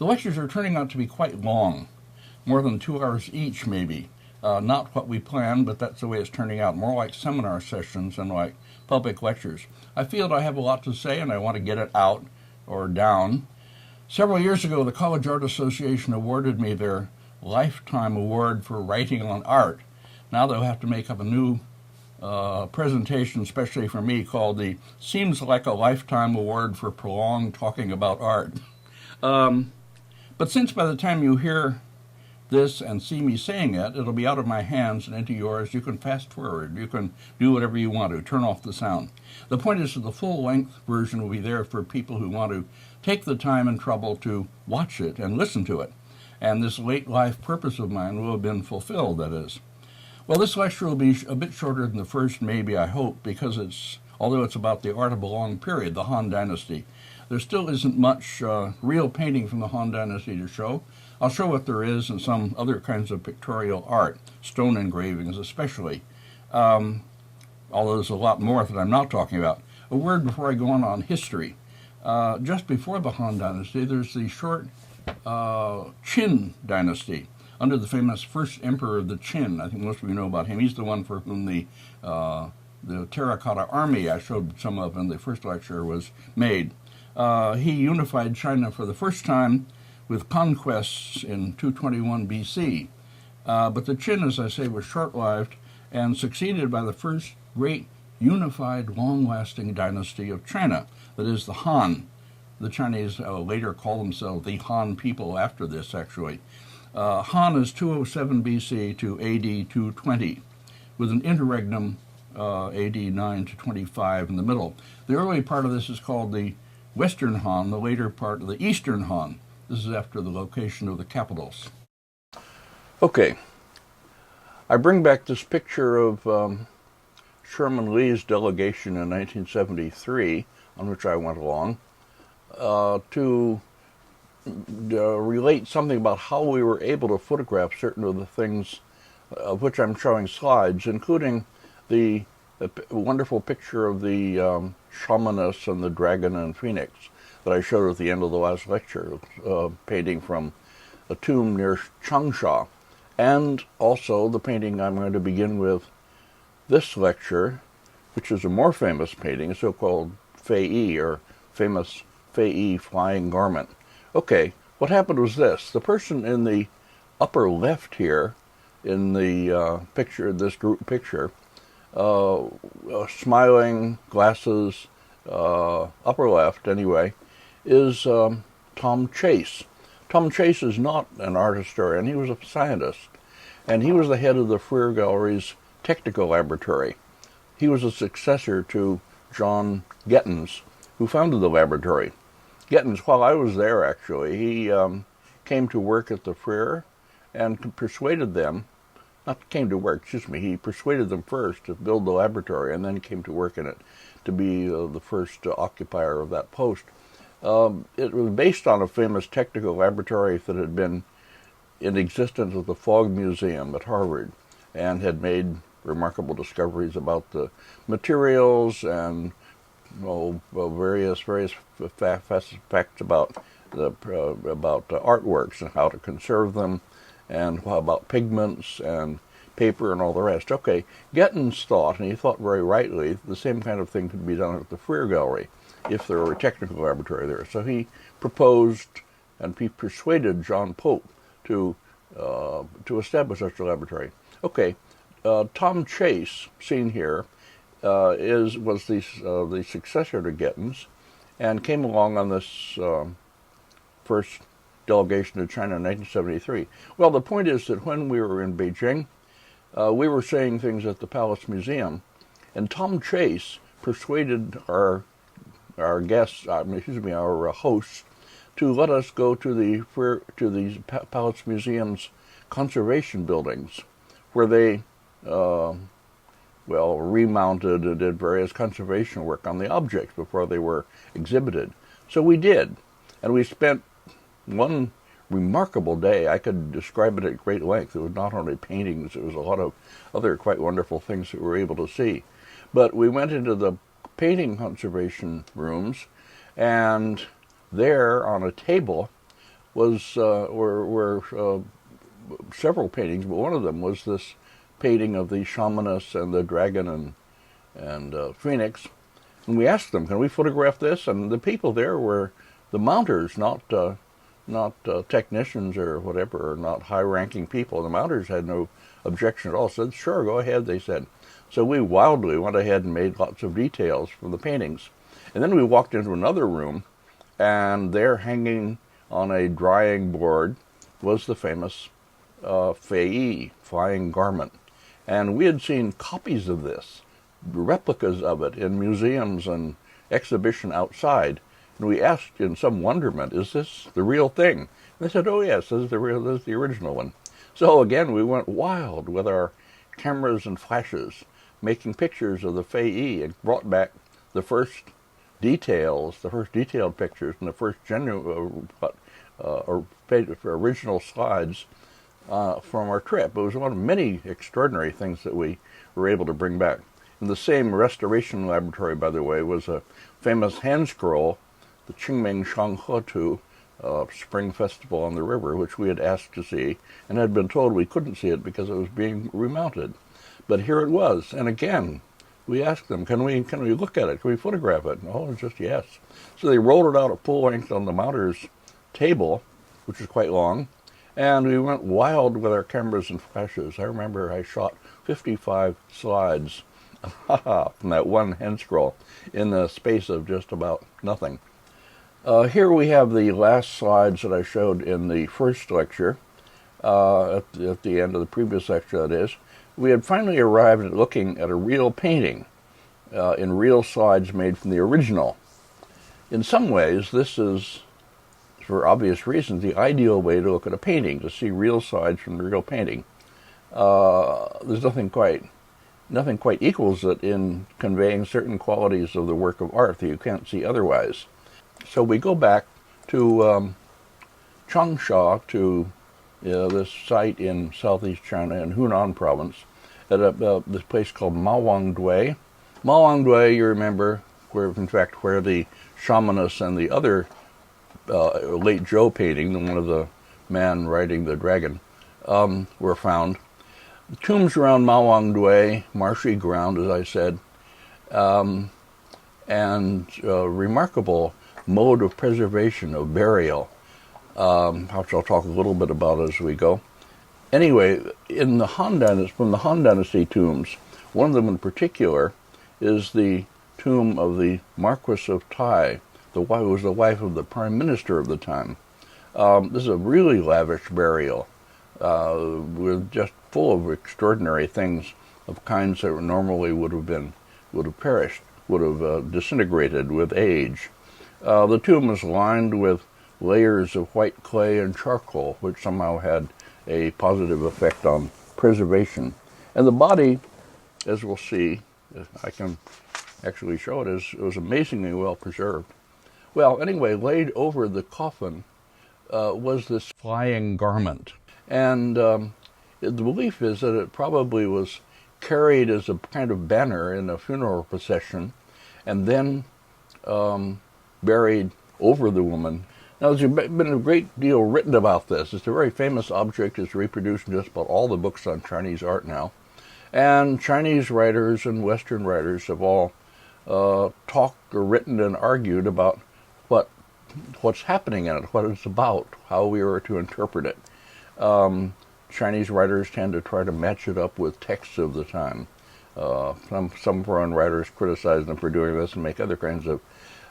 lectures are turning out to be quite long, more than 2 hours each maybe. Not what we planned, but that's the way it's turning out, more like seminar sessions than like public lectures. I feel I have a lot to say and I want to get it out or down. Several years ago, the College Art Association awarded me their Lifetime Award for Writing on Art. Now they'll have to make up a new presentation, especially for me, called the Seems Like a Lifetime Award for Prolonged Talking About Art. But since by the time you hear this and see me saying it, it'll be out of my hands and into yours, you can fast forward, you can do whatever you want to, turn off the sound. The point is that the full-length version will be there for people who want to take the time and trouble to watch it and listen to it. And this late life purpose of mine will have been fulfilled, that is. Well, this lecture will be a bit shorter than the first, maybe, I hope, because although it's about the art of a long period, the Han Dynasty, there still isn't much real painting from the Han Dynasty to show. I'll show what there is and some other kinds of pictorial art, stone engravings especially, although there's a lot more that I'm not talking about. A word before I go on history. Just before the Han Dynasty, there's the short Qin Dynasty, under the famous first emperor of the Qin. I think most of you know about him. He's the one for whom the terracotta army I showed some of in the first lecture was made. He unified China for the first time with conquests in 221 BC. But the Qin, as I say, was short-lived and succeeded by the first great unified, long-lasting dynasty of China, that is the Han. The Chinese later call themselves the Han people after this, actually. Han is 207 BC to AD 220, with an interregnum AD 9 to 25 in the middle. The early part of this is called the Western Han, the later part of the Eastern Han. This is after the location of the capitals. Okay, I bring back this picture of Sherman Lee's delegation in 1973, on which I went along, to relate something about how we were able to photograph certain of the things of which I'm showing slides, including the wonderful picture of the shamaness and the dragon and phoenix that I showed at the end of the last lecture, painting from a tomb near Changsha, and also the painting I'm going to begin with this lecture, which is a more famous painting, a so-called Fei, or famous Fei flying garment. Okay, what happened was this. The person in the upper left here, in the picture, this group picture, smiling, glasses, upper left anyway, is Tom Chase. Tom Chase is not an art historian, he was a scientist, and he was the head of the Freer Gallery's technical laboratory. He was a successor to John Gettens, who founded the laboratory. Gettens, while I was there actually, he came to work at the Freer and persuaded them, he persuaded them first to build the laboratory and then came to work in it to be the first occupier of that post. It was based on a famous technical laboratory that had been in existence at the Fogg Museum at Harvard and had made remarkable discoveries about the materials and various facts about artworks and how to conserve them, and about pigments and paper and all the rest. Okay, Gettens thought, and he thought very rightly, the same kind of thing could be done at the Freer Gallery if there were a technical laboratory there. So he proposed and he persuaded John Pope to establish such a laboratory. Okay, Tom Chase, seen here, was the successor to Gettens, and came along on this first delegation to China in 1973. Well, the point is that when we were in Beijing, we were saying things at the Palace Museum, and Tom Chase persuaded our hosts, to let us go to the Palace Museum's conservation buildings, where they remounted and did various conservation work on the objects before they were exhibited. So we did, and we spent one remarkable day. I could describe it at great length. It was not only paintings, it was a lot of other quite wonderful things that we were able to see. But we went into the painting conservation rooms, and there on a table was were several paintings, but one of them was this painting of the shamaness and the dragon and phoenix. And we asked them, can we photograph this? And the people there were the mounters, not technicians or whatever, or not high-ranking people. The mounters had no objection at all. Said, sure, go ahead, they said. So we wildly went ahead and made lots of details from the paintings. And then we walked into another room, and there hanging on a drying board was the famous fei, flying garment. And we had seen copies of this, replicas of it in museums and exhibition outside. And we asked in some wonderment, is this the real thing? And they said, oh yes, this is the original one. So again, we went wild with our cameras and flashes, making pictures of the fei, and brought back the first details, the first detailed pictures, and the first original slides from our trip. It was one of many extraordinary things that we were able to bring back. In the same restoration laboratory, by the way, was a famous hand scroll, the Qingming Shanghetu Spring Festival on the River, which we had asked to see and had been told we couldn't see it because it was being remounted. But here it was, and again, we asked them, can we look at it? Can we photograph it? And oh, just yes. So they rolled it out at full length on the mounter's table, which is quite long, and we went wild with our cameras and flashes. I remember I shot 55 slides from that one hand scroll in the space of just about nothing. Here we have the last slides that I showed in the first lecture, at the end of the previous lecture, that is. We had finally arrived at looking at a real painting in real slides made from the original. In some ways, this is, for obvious reasons, the ideal way to look at a painting, to see real slides from the real painting. There's nothing quite equals it in conveying certain qualities of the work of art that you can't see otherwise. So we go back to Changsha, to this site in southeast China in Hunan province, at this place called Mawangdui. Mawangdui, you remember, where the shamaness and the other late Zhou painting, the one of the man riding the dragon, were found. The tombs around Mawangdui, marshy ground, as I said, and remarkable mode of preservation, of burial, which I'll talk a little bit about as we go. Anyway, in the from the Han Dynasty tombs, one of them in particular is the tomb of the Marquis of Tai, who was the wife of the Prime Minister of the time. This is a really lavish burial, with just full of extraordinary things of kinds that normally would have perished, would have disintegrated with age. The tomb is lined with layers of white clay and charcoal, which somehow had a positive effect on preservation. And the body, as we'll see, I can actually show it, was amazingly well preserved. Well, anyway, laid over the coffin was this flying garment. And the belief is that it probably was carried as a kind of banner in a funeral procession and then buried over the woman. Now, there's been a great deal written about this. It's a very famous object. It's reproduced in just about all the books on Chinese art now. And Chinese writers and Western writers have all talked or written and argued about what's happening in it, what it's about, how we are to interpret it. Chinese writers tend to try to match it up with texts of the time. Some foreign writers criticize them for doing this and make other kinds of...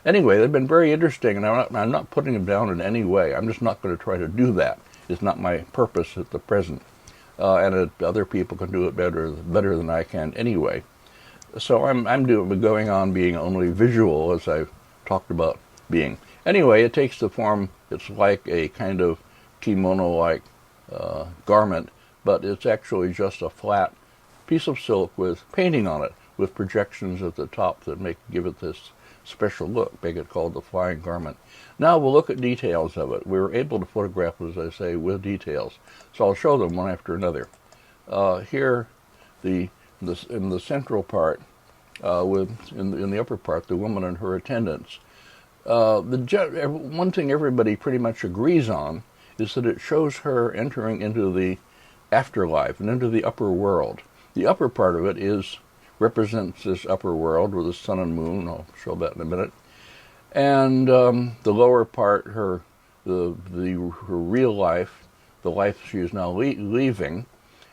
Anyway, they've been very interesting, and I'm not putting them down in any way. I'm just not going to try to do that. It's not my purpose at the present. And other people can do it better than I can anyway. So I'm going on being only visual, as I've talked about being. Anyway, it takes the form, it's like a kind of kimono-like garment, but it's actually just a flat piece of silk with painting on it, with projections at the top that give it this special look, make it called the flying garment. Now we'll look at details of it. We were able to photograph it, as I say, with details. So I'll show them one after another. Here, in the central part, in the upper part, the woman and her attendants. One thing everybody pretty much agrees on is that it shows her entering into the afterlife and into the upper world. The upper part of it represents this upper world with the sun and moon. I'll show that in a minute. And the lower part, her real life, the life she is now leaving.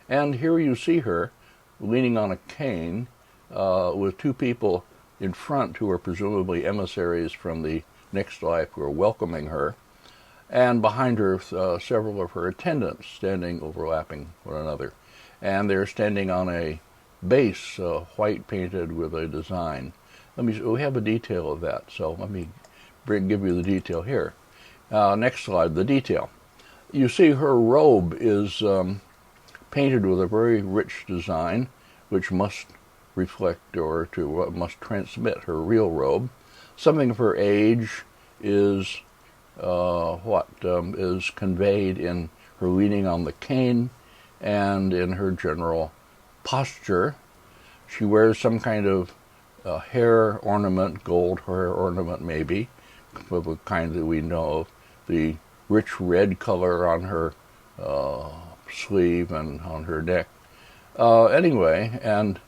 And here you see her leaning on a cane with two people in front who are presumably emissaries from the next life who are welcoming her. And behind her, several of her attendants standing overlapping one another. And they're standing on a base, white painted with a design. We have a detail of that, so let me give you the detail here. Next slide, the detail. You see her robe is painted with a very rich design, which must reflect or must transmit her real robe. Something of her age is is conveyed in her leaning on the cane and in her general posture. She wears some kind of hair ornament, gold hair ornament maybe, of a kind that we know of. The rich red color on her sleeve and on her neck. Anyway, and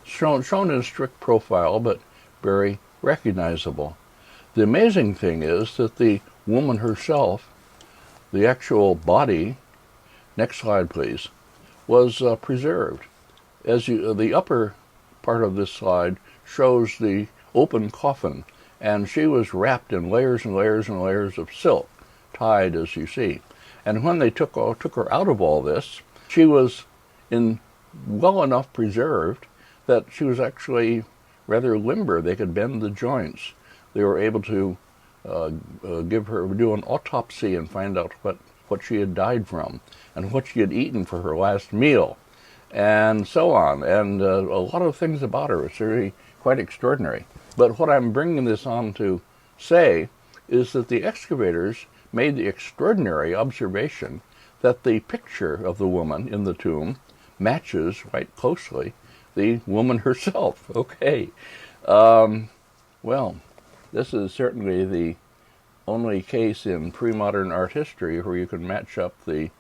shown in strict profile, but very recognizable. The amazing thing is that the woman herself, the actual body, next slide please, was preserved. The upper part of this slide shows the open coffin, and she was wrapped in layers and layers and layers of silk, tied as you see. And when they took her out of all this, she was well enough preserved that she was actually rather limber. They could bend the joints. They were able to do an autopsy and find out what she had died from and what she had eaten for her last meal, and so on. And a lot of things about her. It's really quite extraordinary. But what I'm bringing this on to say is that the excavators made the extraordinary observation that the picture of the woman in the tomb matches quite closely the woman herself. Okay. Well, this is certainly the only case in pre-modern art history where you can match up the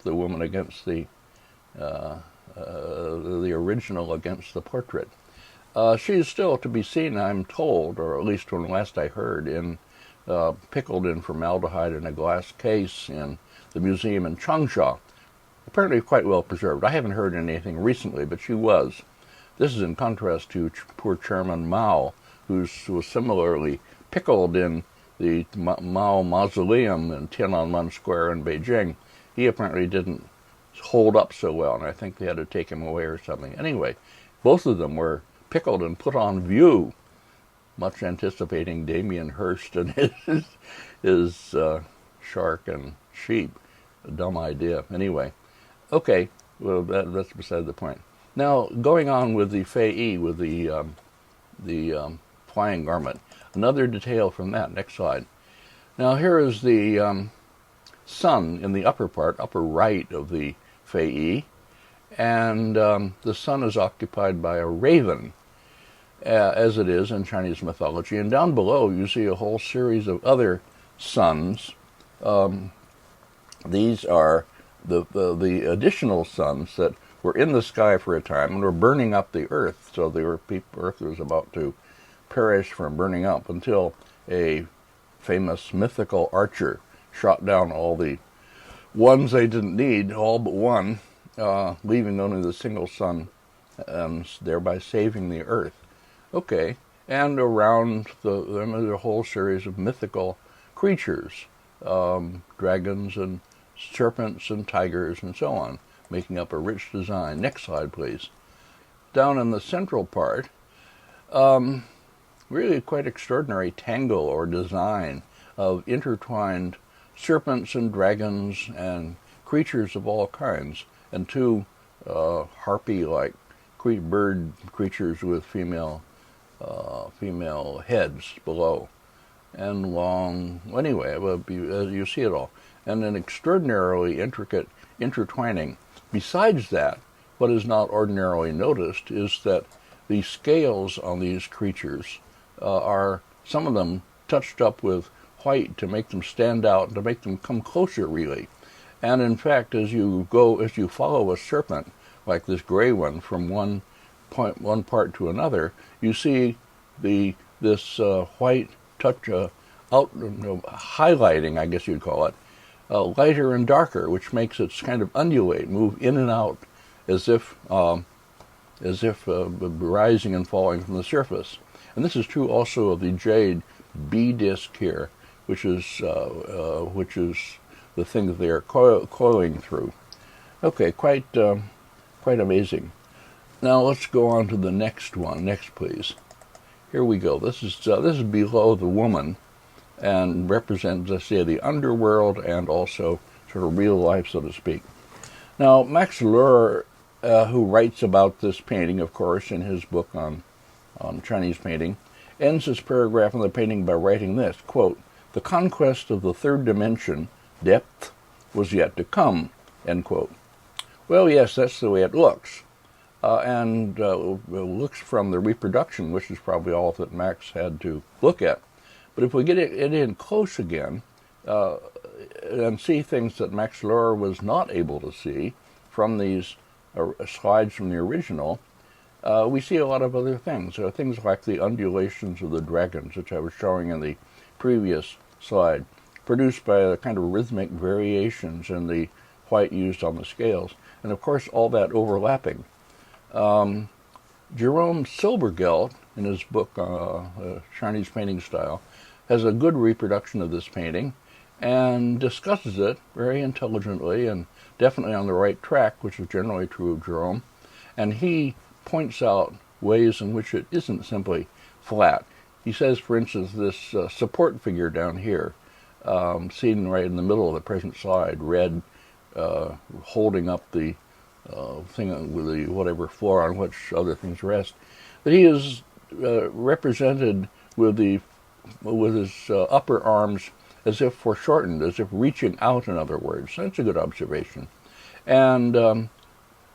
woman against the original against the portrait. She is still to be seen, I'm told, or at least when last I heard, pickled in formaldehyde in a glass case in the museum in Changsha. Apparently quite well preserved. I haven't heard anything recently, but she was. This is in contrast to poor Chairman Mao, who was similarly pickled in the Mao Mausoleum in Tiananmen Square in Beijing. He apparently didn't hold up so well, and I think they had to take him away or something. Anyway, both of them were pickled and put on view, much anticipating Damien Hirst and his shark and sheep. A dumb idea. Anyway, okay, well, that's beside the point. Now, going on with the fei, with the flying garment, another detail from that. Next slide. Now, here is the sun in the upper part, upper right of the fei, and the sun is occupied by a raven, as it is in Chinese mythology. And down below, you see a whole series of other suns. These are the additional suns that were in the sky for a time and were burning up the earth. So the earth was about to perish from burning up until a famous mythical archer shot down all the ones they didn't need, all but one, leaving only the single sun, thereby saving the earth. Okay, and around them is a whole series of mythical creatures, dragons and serpents and tigers and so on, making up a rich design. Next slide, please. Down in the central part, really quite extraordinary tangle or design of intertwined serpents and dragons and creatures of all kinds, and two harpy-like bird creatures with female heads below, and long, anyway, you see it all, and an extraordinarily intricate intertwining. Besides that, what is not ordinarily noticed is that the scales on these creatures are, some of them, touched up with white to make them stand out, to make them come closer, really. And in fact, as you follow a serpent, like this gray one, from one part to another, you see this white touch highlighting, I guess you'd call it, lighter and darker, which makes it kind of undulate, move in and out, as if rising and falling from the surface. And this is true also of the jade B disc here, which is the thing that they are coiling through. Okay, quite amazing. Now let's go on to the next one. Next, please. Here we go. This is below the woman, and represents, let's say, the underworld and also sort of real life, so to speak. Now, Max Lohr, who writes about this painting, of course, in his book on Chinese painting, ends his paragraph on the painting by writing this, quote, "The conquest of the third dimension, depth, was yet to come," end quote. Well, yes, that's the way it looks. And it looks from the reproduction, which is probably all that Max had to look at. But if we get it in close again, and see things that Max Lohr was not able to see from these slides from the original, we see a lot of other things. Things like the undulations of the dragons, which I was showing in the previous slide, produced by the kind of rhythmic variations in the white used on the scales. And of course, all that overlapping. Jerome Silbergeld, in his book, Chinese Painting Style, has a good reproduction of this painting and discusses it very intelligently and definitely on the right track, which is generally true of Jerome. And he points out ways in which it isn't simply flat. He says, for instance, this support figure down here, seen right in the middle of the present slide, red, holding up the thing with the whatever floor on which other things rest, that he is represented with his upper arms as if foreshortened, as if reaching out, in other words. That's a good observation. And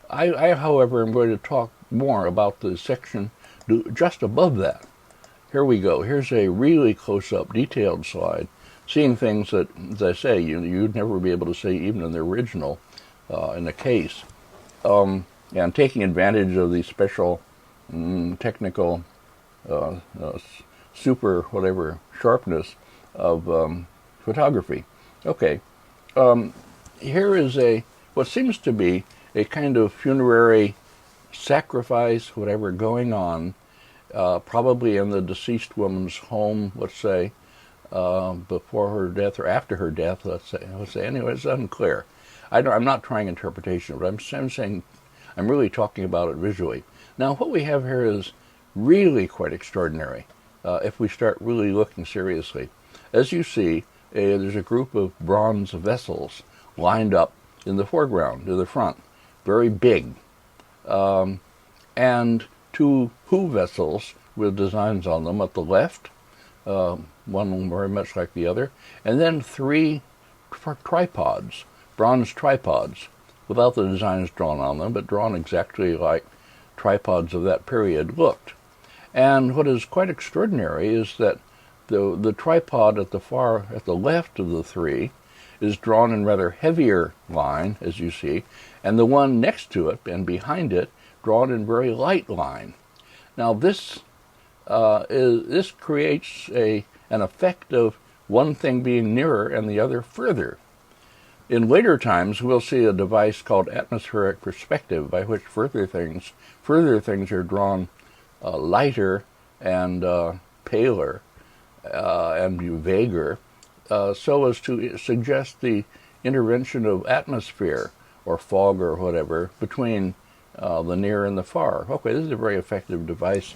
I, however, am going to talk more about the section just above that. Here we go. Here's a really close-up, detailed slide, seeing things that, as I say, you'd never be able to see even in the original, in the case. And taking advantage of the special technical super whatever sharpness of photography. Okay, here is what seems to be a kind of funerary sacrifice, whatever, going on, probably in the deceased woman's home, let's say, before her death or after her death, let's say. Anyway, it's unclear. I'm not trying interpretation, but I'm saying I'm really talking about it visually. Now, what we have here is really quite extraordinary, if we start really looking seriously. As you see, there's a group of bronze vessels lined up in the foreground, to the front, very big, and two Hu vessels with designs on them at the left, one very much like the other, and then three tripods, bronze tripods, without the designs drawn on them, but drawn exactly like tripods of that period looked. And what is quite extraordinary is that the tripod at the left of the three is drawn in rather heavier line, as you see, and the one next to it and behind it drawn in very light line. Now this creates an effect of one thing being nearer and the other further. In later times, we'll see a device called atmospheric perspective, by which further things are drawn lighter and paler and vaguer, so as to suggest the intervention of atmosphere or fog or whatever between the near and the far. Okay, this is a very effective device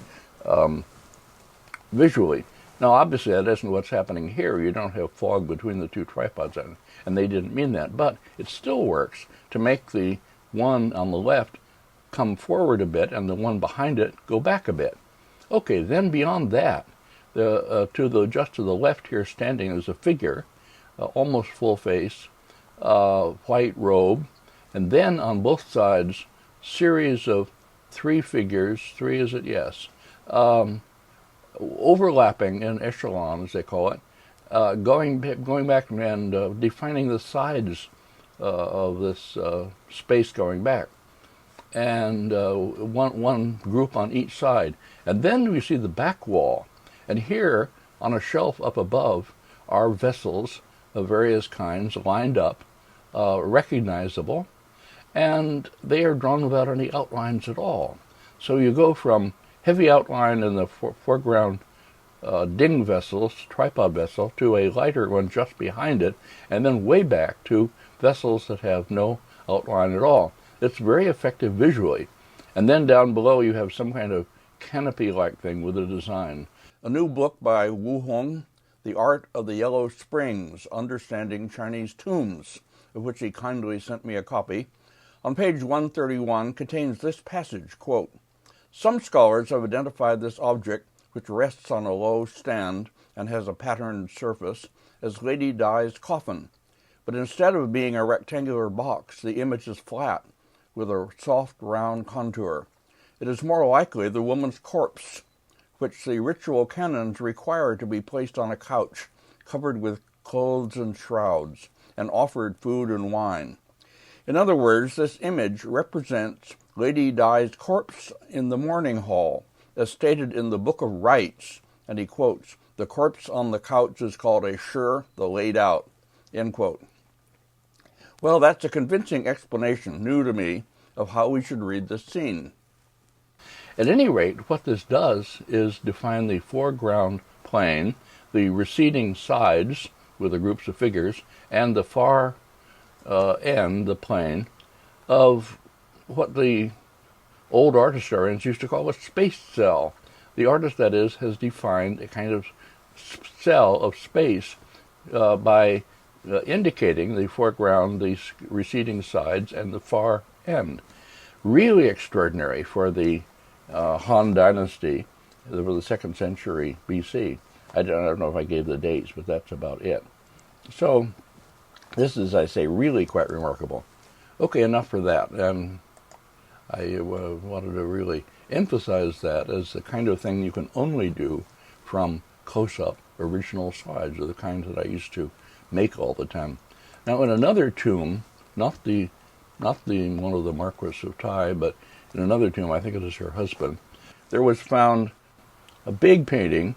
visually. Now, obviously, that isn't what's happening here. You don't have fog between the two tripods, and they didn't mean that. But it still works to make the one on the left come forward a bit and the one behind it go back a bit. Okay, then beyond that, just to the left here standing is a figure, almost full face, white robe, and then on both sides, series of three figures, three is it? Yes, overlapping in echelon, as they call it, Going back and defining the sides of this space going back, and one group on each side. And then we see the back wall. And here, on a shelf up above, are vessels of various kinds lined up, recognizable, and they are drawn without any outlines at all. So you go from heavy outline in the foreground ding vessels, tripod vessel, to a lighter one just behind it, and then way back to vessels that have no outline at all. It's very effective visually. And then down below you have some kind of canopy-like thing with a design. A new book by Wu Hong, The Art of the Yellow Springs, Understanding Chinese Tombs, of which he kindly sent me a copy, on page 131 contains this passage, quote, "Some scholars have identified this object, which rests on a low stand and has a patterned surface, as Lady Di's coffin. But instead of being a rectangular box, the image is flat, with a soft, round contour. It is more likely the woman's corpse, which the ritual canons require to be placed on a couch, covered with clothes and shrouds, and offered food and wine. In other words, this image represents Lady Di's corpse in the mourning hall, as stated in the Book of Rites," and he quotes, "The corpse on the couch is called a shir, the laid out," end quote. Well, that's a convincing explanation, new to me, of how we should read this scene. At any rate, what this does is define the foreground plane, the receding sides with the groups of figures, and the far end, the plane, of what the old art historians used to call a space cell. The artist, that is, has defined a kind of cell of space by indicating the foreground, the receding sides, and the far end. Really extraordinary for the Han dynasty, for the 2nd century BC. I don't know if I gave the dates, but that's about it. So this is, I say, really quite remarkable. Okay, enough for that. And I wanted to really emphasize that as the kind of thing you can only do from close-up original slides, or the kind that I used to make all the time. Now, in another tomb, not the one of the Marquis of Tai, but in another tomb, I think it is her husband, there was found a big painting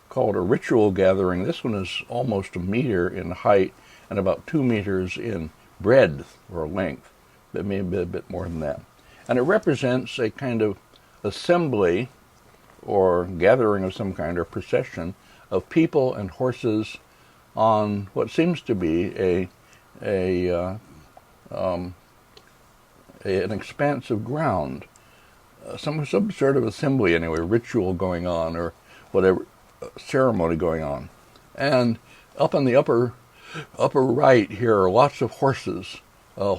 called A Ritual Gathering. This one is almost a meter in height and about 2 meters in breadth or length, but maybe a bit more than that. And it represents a kind of assembly or gathering of some kind, or procession of people and horses on what seems to be an expanse of ground, some sort of assembly anyway, ritual going on, or whatever, ceremony going on. And up in the upper right here are lots of horses,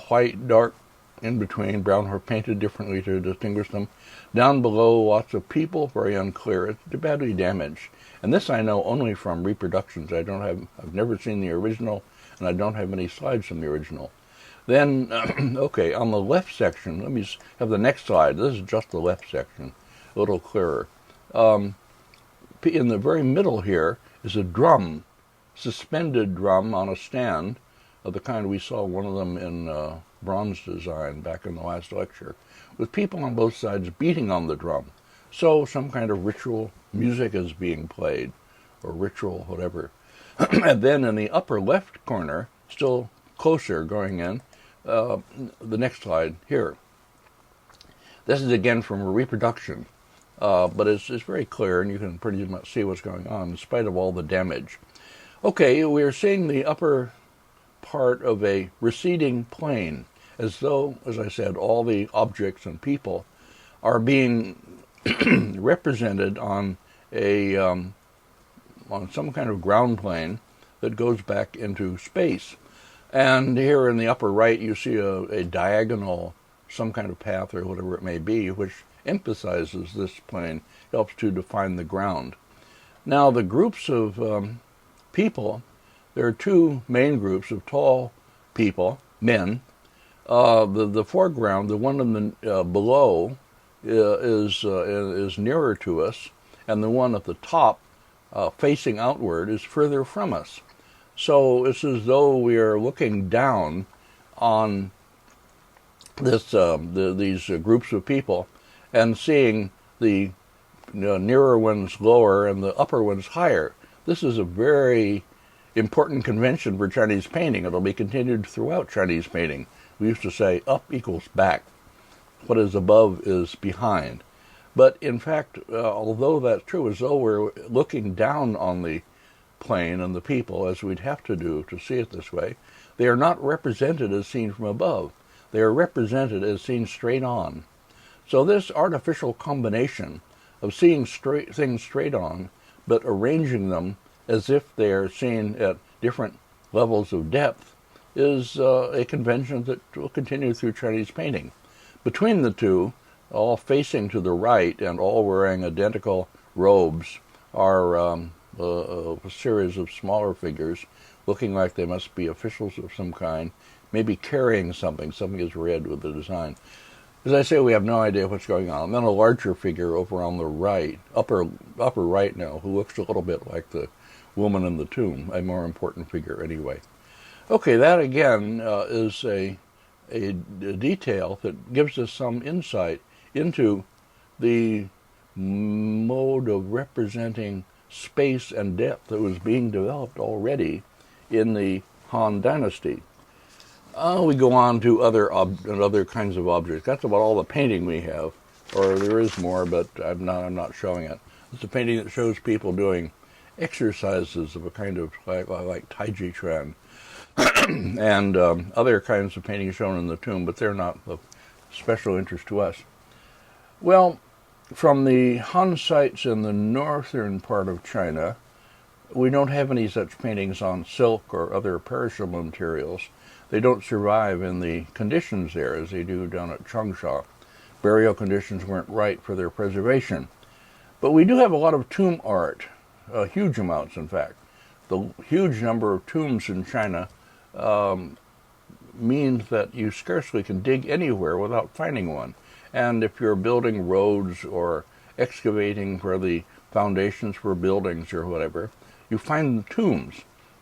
white, dark, in between, brown horse, painted differently to distinguish them. Down below, lots of people, very unclear. It's badly damaged. And this I know only from reproductions. I've never seen the original, and I don't have any slides from the original. Then, okay, on the left section, let me have the next slide. This is just the left section, a little clearer. In the very middle here is a drum, suspended drum on a stand, of the kind we saw one of them in bronze design back in the last lecture, with people on both sides beating on the drum. So some kind of ritual music is being played, or ritual whatever. And then in the upper left corner, still closer going in, the next slide here. This is again from a reproduction, but it's very clear, and you can pretty much see what's going on in spite of all the damage. Okay, we are seeing the upper part of a receding plane, as though, as I said, all the objects and people are being represented on some kind of ground plane that goes back into space. And here in the upper right, you see a diagonal, some kind of path or whatever it may be, which emphasizes this plane, helps to define the ground. Now, the groups of people, there are two main groups of tall people, men. The foreground, the one in the below, is nearer to us, and the one at the top facing outward is further from us. So it's as though we are looking down on these groups of people and seeing the nearer ones lower and the upper ones higher. This is a very important convention for Chinese painting. It'll be continued throughout Chinese painting. We used to say up equals back. What is above is behind. But in fact, although that's true, as though we're looking down on the plane and the people, as we'd have to do to see it this way, they are not represented as seen from above. They are represented as seen straight on. So this artificial combination of seeing things straight on, but arranging them as if they are seen at different levels of depth, is a convention that will continue through Chinese painting. Between the two, all facing to the right and all wearing identical robes, are a series of smaller figures looking like they must be officials of some kind, maybe carrying something. Something is red with the design. As I say, we have no idea what's going on. And then a larger figure over on the right, upper right now, who looks a little bit like the woman in the tomb, a more important figure anyway. Okay, that again is a detail that gives us some insight into the mode of representing space and depth that was being developed already in the Han Dynasty. We go on to other kinds of objects. That's about all the painting we have, or there is more, but I'm not showing it. It's a painting that shows people doing exercises of a kind of like Tai Chuan, and other kinds of paintings shown in the tomb, but they're not of special interest to us. Well, from the Han sites in the northern part of China, we don't have any such paintings on silk or other perishable materials. They don't survive in the conditions there as they do down at Changsha. Burial conditions weren't right for their preservation. But we do have a lot of tomb art, huge amounts in fact. The huge number of tombs in China means that you scarcely can dig anywhere without finding one. And if you're building roads or excavating for the foundations for buildings or whatever, you find the tombs.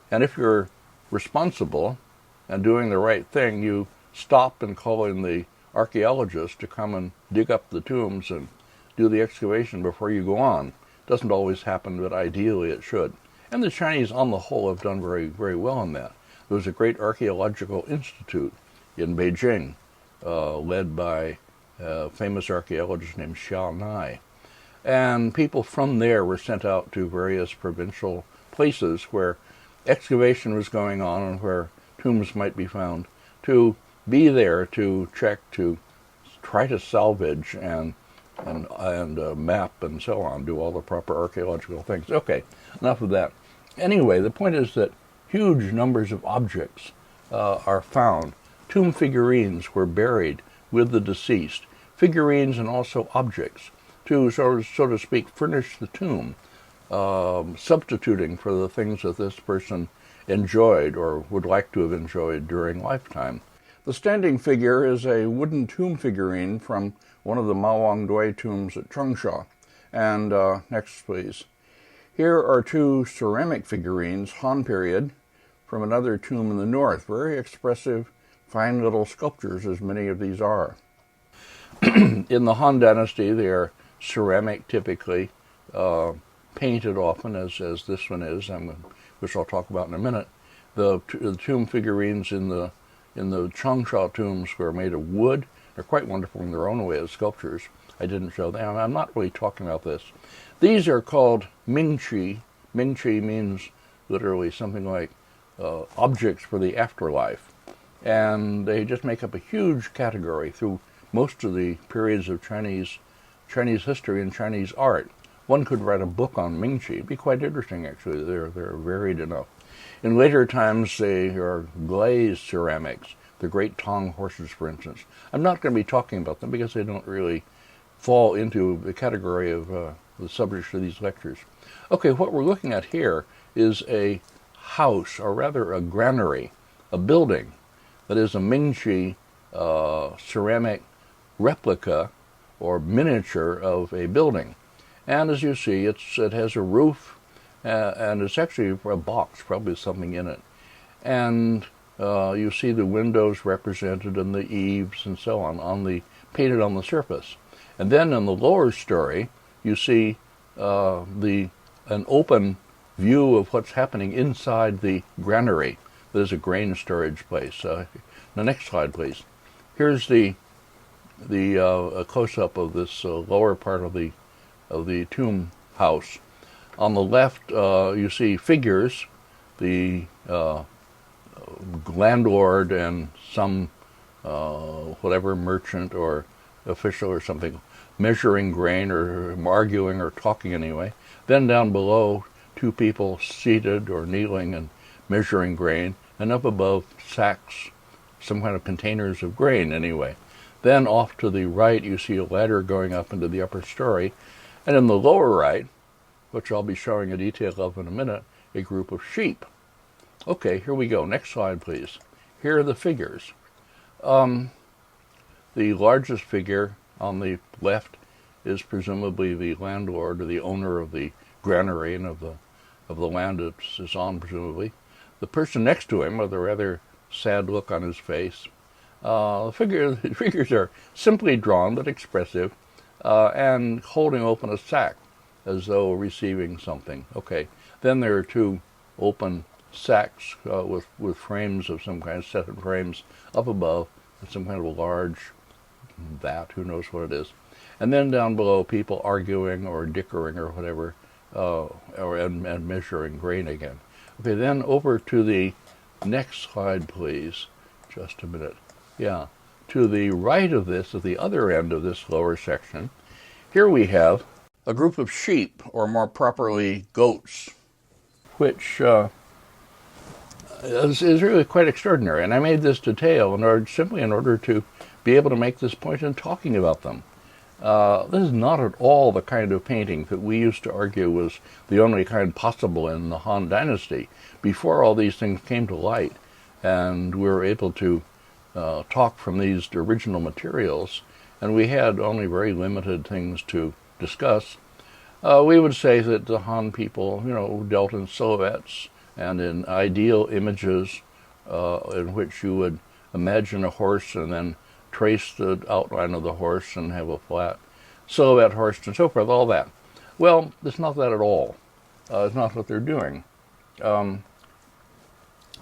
And if you're responsible and doing the right thing, you stop and call in the archaeologists to come and dig up the tombs and do the excavation before you go on. Doesn't always happen, but ideally it should. And the Chinese, on the whole, have done very, very well in that. There was a great archaeological institute in Beijing, led by a famous archaeologist named Xiao Nai. And people from there were sent out to various provincial places where excavation was going on and where tombs might be found, to be there to check, to try to salvage and map and so on, do all the proper archaeological things. Okay, enough of that. Anyway, the point is that huge numbers of objects are found. Tomb figurines were buried with the deceased. Figurines and also objects to, so to speak, furnish the tomb, substituting for the things that this person enjoyed or would like to have enjoyed during lifetime. The standing figure is a wooden tomb figurine from one of the Mawangdui tombs at Changsha. And next, please. Here are two ceramic figurines, Han period, from another tomb in the north. Very expressive, fine little sculptures, as many of these are. In the Han Dynasty, they are ceramic, typically, painted often, as this one is, which I'll talk about in a minute. The tomb figurines in the Changsha tombs were made of wood. They're quite wonderful in their own way as sculptures. I didn't show them. I'm not really talking about this. These are called mingqi. Mingqi means literally something like objects for the afterlife. And they just make up a huge category through most of the periods of Chinese history and Chinese art. One could write a book on mingqi. It'd be quite interesting, actually. They're varied enough. In later times, they are glazed ceramics, the great Tang horses, for instance. I'm not going to be talking about them because they don't really fall into the category of the subjects of these lectures. Okay, what we're looking at here is a house, or rather a granary, a building that is a mingqi ceramic replica or miniature of a building. And as you see, it has a roof and it's actually a box, probably something in it. And you see the windows represented and the eaves and so on painted on the surface. And then in the lower story, you see an open view of what's happening inside the granary. There's a grain storage place. The next slide, please. Here's the close-up of this lower part of the tomb house. On the left, you see figures, the landlord and some whatever merchant or official or something measuring grain or arguing or talking anyway. Then down below, two people seated or kneeling and measuring grain, and up above sacks, some kind of containers of grain anyway. Then off to the right, you see a ladder going up into the upper story, and in the lower right, which I'll be showing a detail of in a minute, a group of sheep. Okay, here we go. Next slide, please. Here are the figures. The largest figure on the left is presumably the landlord or the owner of the granary and of the land it's on, presumably. The person next to him, with a rather sad look on his face. The figures are simply drawn but expressive, and holding open a sack as though receiving something. Okay, then there are two open sacks with frames of some kind, set of frames up above, with some kind of a large vat, who knows what it is. And then down below, people arguing or dickering or whatever, and measuring grain again. Okay, then over to the next slide, please. Just a minute. Yeah, to the right of this, at the other end of this lower section, here we have a group of sheep, or more properly, goats, which is really quite extraordinary. And I made this detail simply in order to be able to make this point in talking about them. This is not at all the kind of painting that we used to argue was the only kind possible in the Han Dynasty. Before all these things came to light, and we were able to talk from these original materials, and we had only very limited things to discuss, we would say that the Han people, dealt in silhouettes and in ideal images in which you would imagine a horse and then trace the outline of the horse and have a flat silhouette horse and so forth, all that. Well, it's not that at all. It's not what they're doing.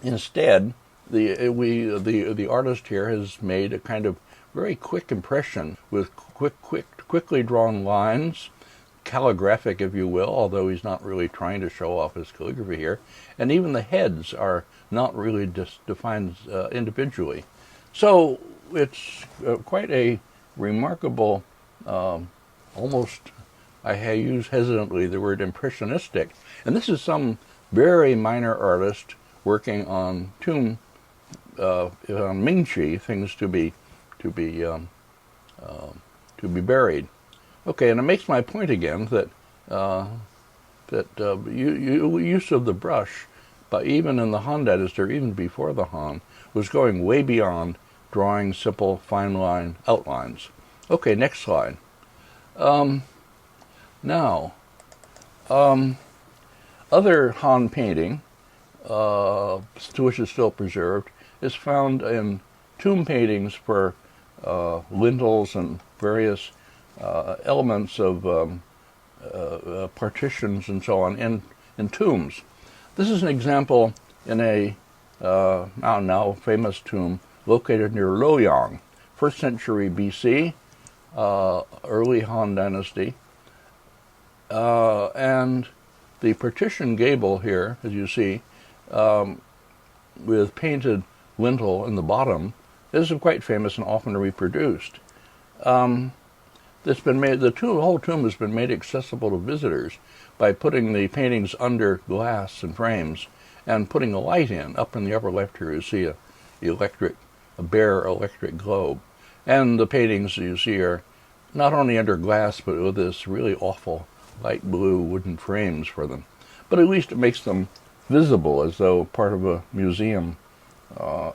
Instead, the artist here has made a kind of very quick impression with quickly drawn lines, calligraphic, if you will, although he's not really trying to show off his calligraphy here. And even the heads are not really defined individually. So it's quite a remarkable, almost, I use hesitantly the word impressionistic. And this is some very minor artist working on tomb, on mingqi, things to be buried. Okay, and it makes my point again that use of the brush, but even in the Han Dynasty, or even before the Han, was going way beyond drawing simple fine line outlines. Okay, next slide. Now, other Han painting, to which is still preserved, is found in tomb paintings for lintels and various elements of partitions and so on in tombs. This is an example in a now famous tomb located near Luoyang, 1st century BC, early Han Dynasty. And the partition gable here, as you see, with painted lintel in the bottom, is quite famous and often reproduced. It's been made. The whole tomb has been made accessible to visitors by putting the paintings under glass and frames and putting a light in. Up in the upper left here, you see a bare electric globe, and the paintings you see are not only under glass but with this really awful light blue wooden frames for them. But at least it makes them visible as though part of a museum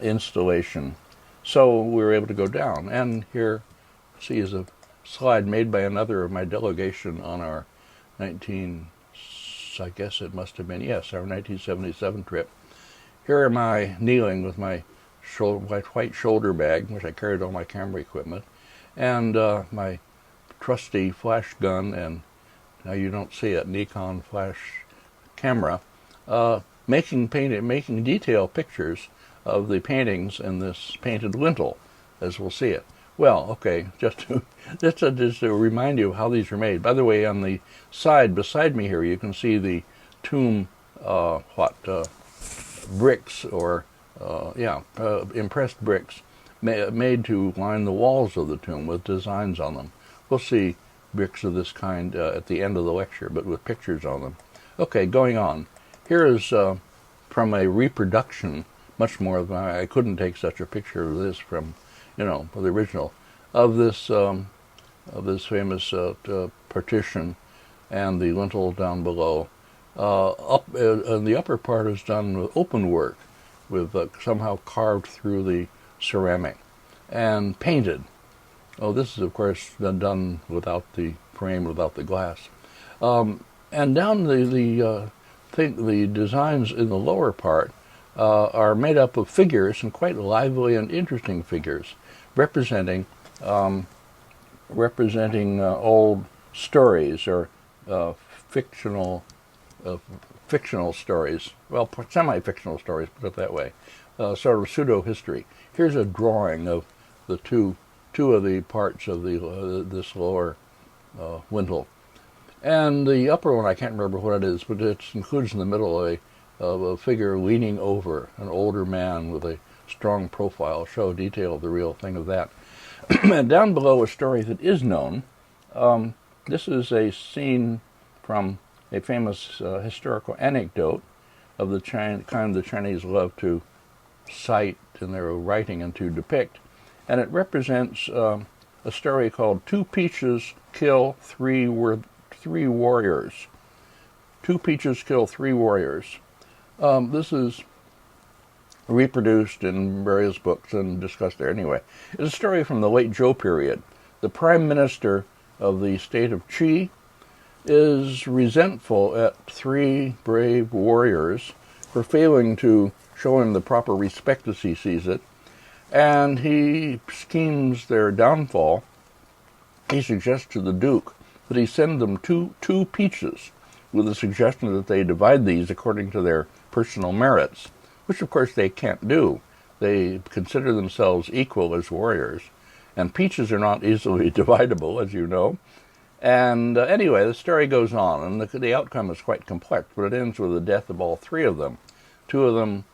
installation. So we were able to go down, and here, see, is a slide made by another of my delegation on our 19 I guess it must have been, yes, our 1977 trip. Here am I kneeling with my white shoulder bag, which I carried all my camera equipment, and my trusty flash gun, and now you don't see it, Nikon flash camera, making detail pictures of the paintings in this painted lintel, as we'll see it. Well, okay, just to remind you of how these are made. By the way, on the side beside me here, you can see the tomb, bricks, or impressed bricks made to line the walls of the tomb with designs on them. We'll see bricks of this kind at the end of the lecture, but with pictures on them. Okay, going on. Here is from a reproduction, much more than I couldn't take such a picture of this from, the original, of this famous partition and the lintel down below. And the upper part is done with open work, with somehow carved through the ceramic and painted. Oh, this is of course done without the frame, without the glass. And down the designs in the lower part are made up of figures, and quite lively and interesting figures, representing old stories, or fictional stories. Well, semi-fictional stories, put it that way. Sort of pseudo-history. Here's a drawing of the two of the parts of this lower lintel. And the upper one, I can't remember what it is, but it includes in the middle a figure leaning over, an older man with a strong profile, show detail of the real thing of that. And down below, a story that is known. This is a scene from a famous historical anecdote of the kind the Chinese love to cite in their writing and to depict. And it represents a story called Two Peaches Kill Three Warriors. Two Peaches Kill Three Warriors. This is reproduced in various books and discussed there anyway. It's a story from the late Zhou period. The prime minister of the state of Qi is resentful at three brave warriors for failing to show him the proper respect as he sees it, and he schemes their downfall. He suggests to the Duke that he send them two peaches, with the suggestion that they divide these according to their personal merits, which of course they can't do. They consider themselves equal as warriors, and peaches are not easily dividable, as you know. And anyway, the story goes on, and the outcome is quite complex, but it ends with the death of all three of them. Two of them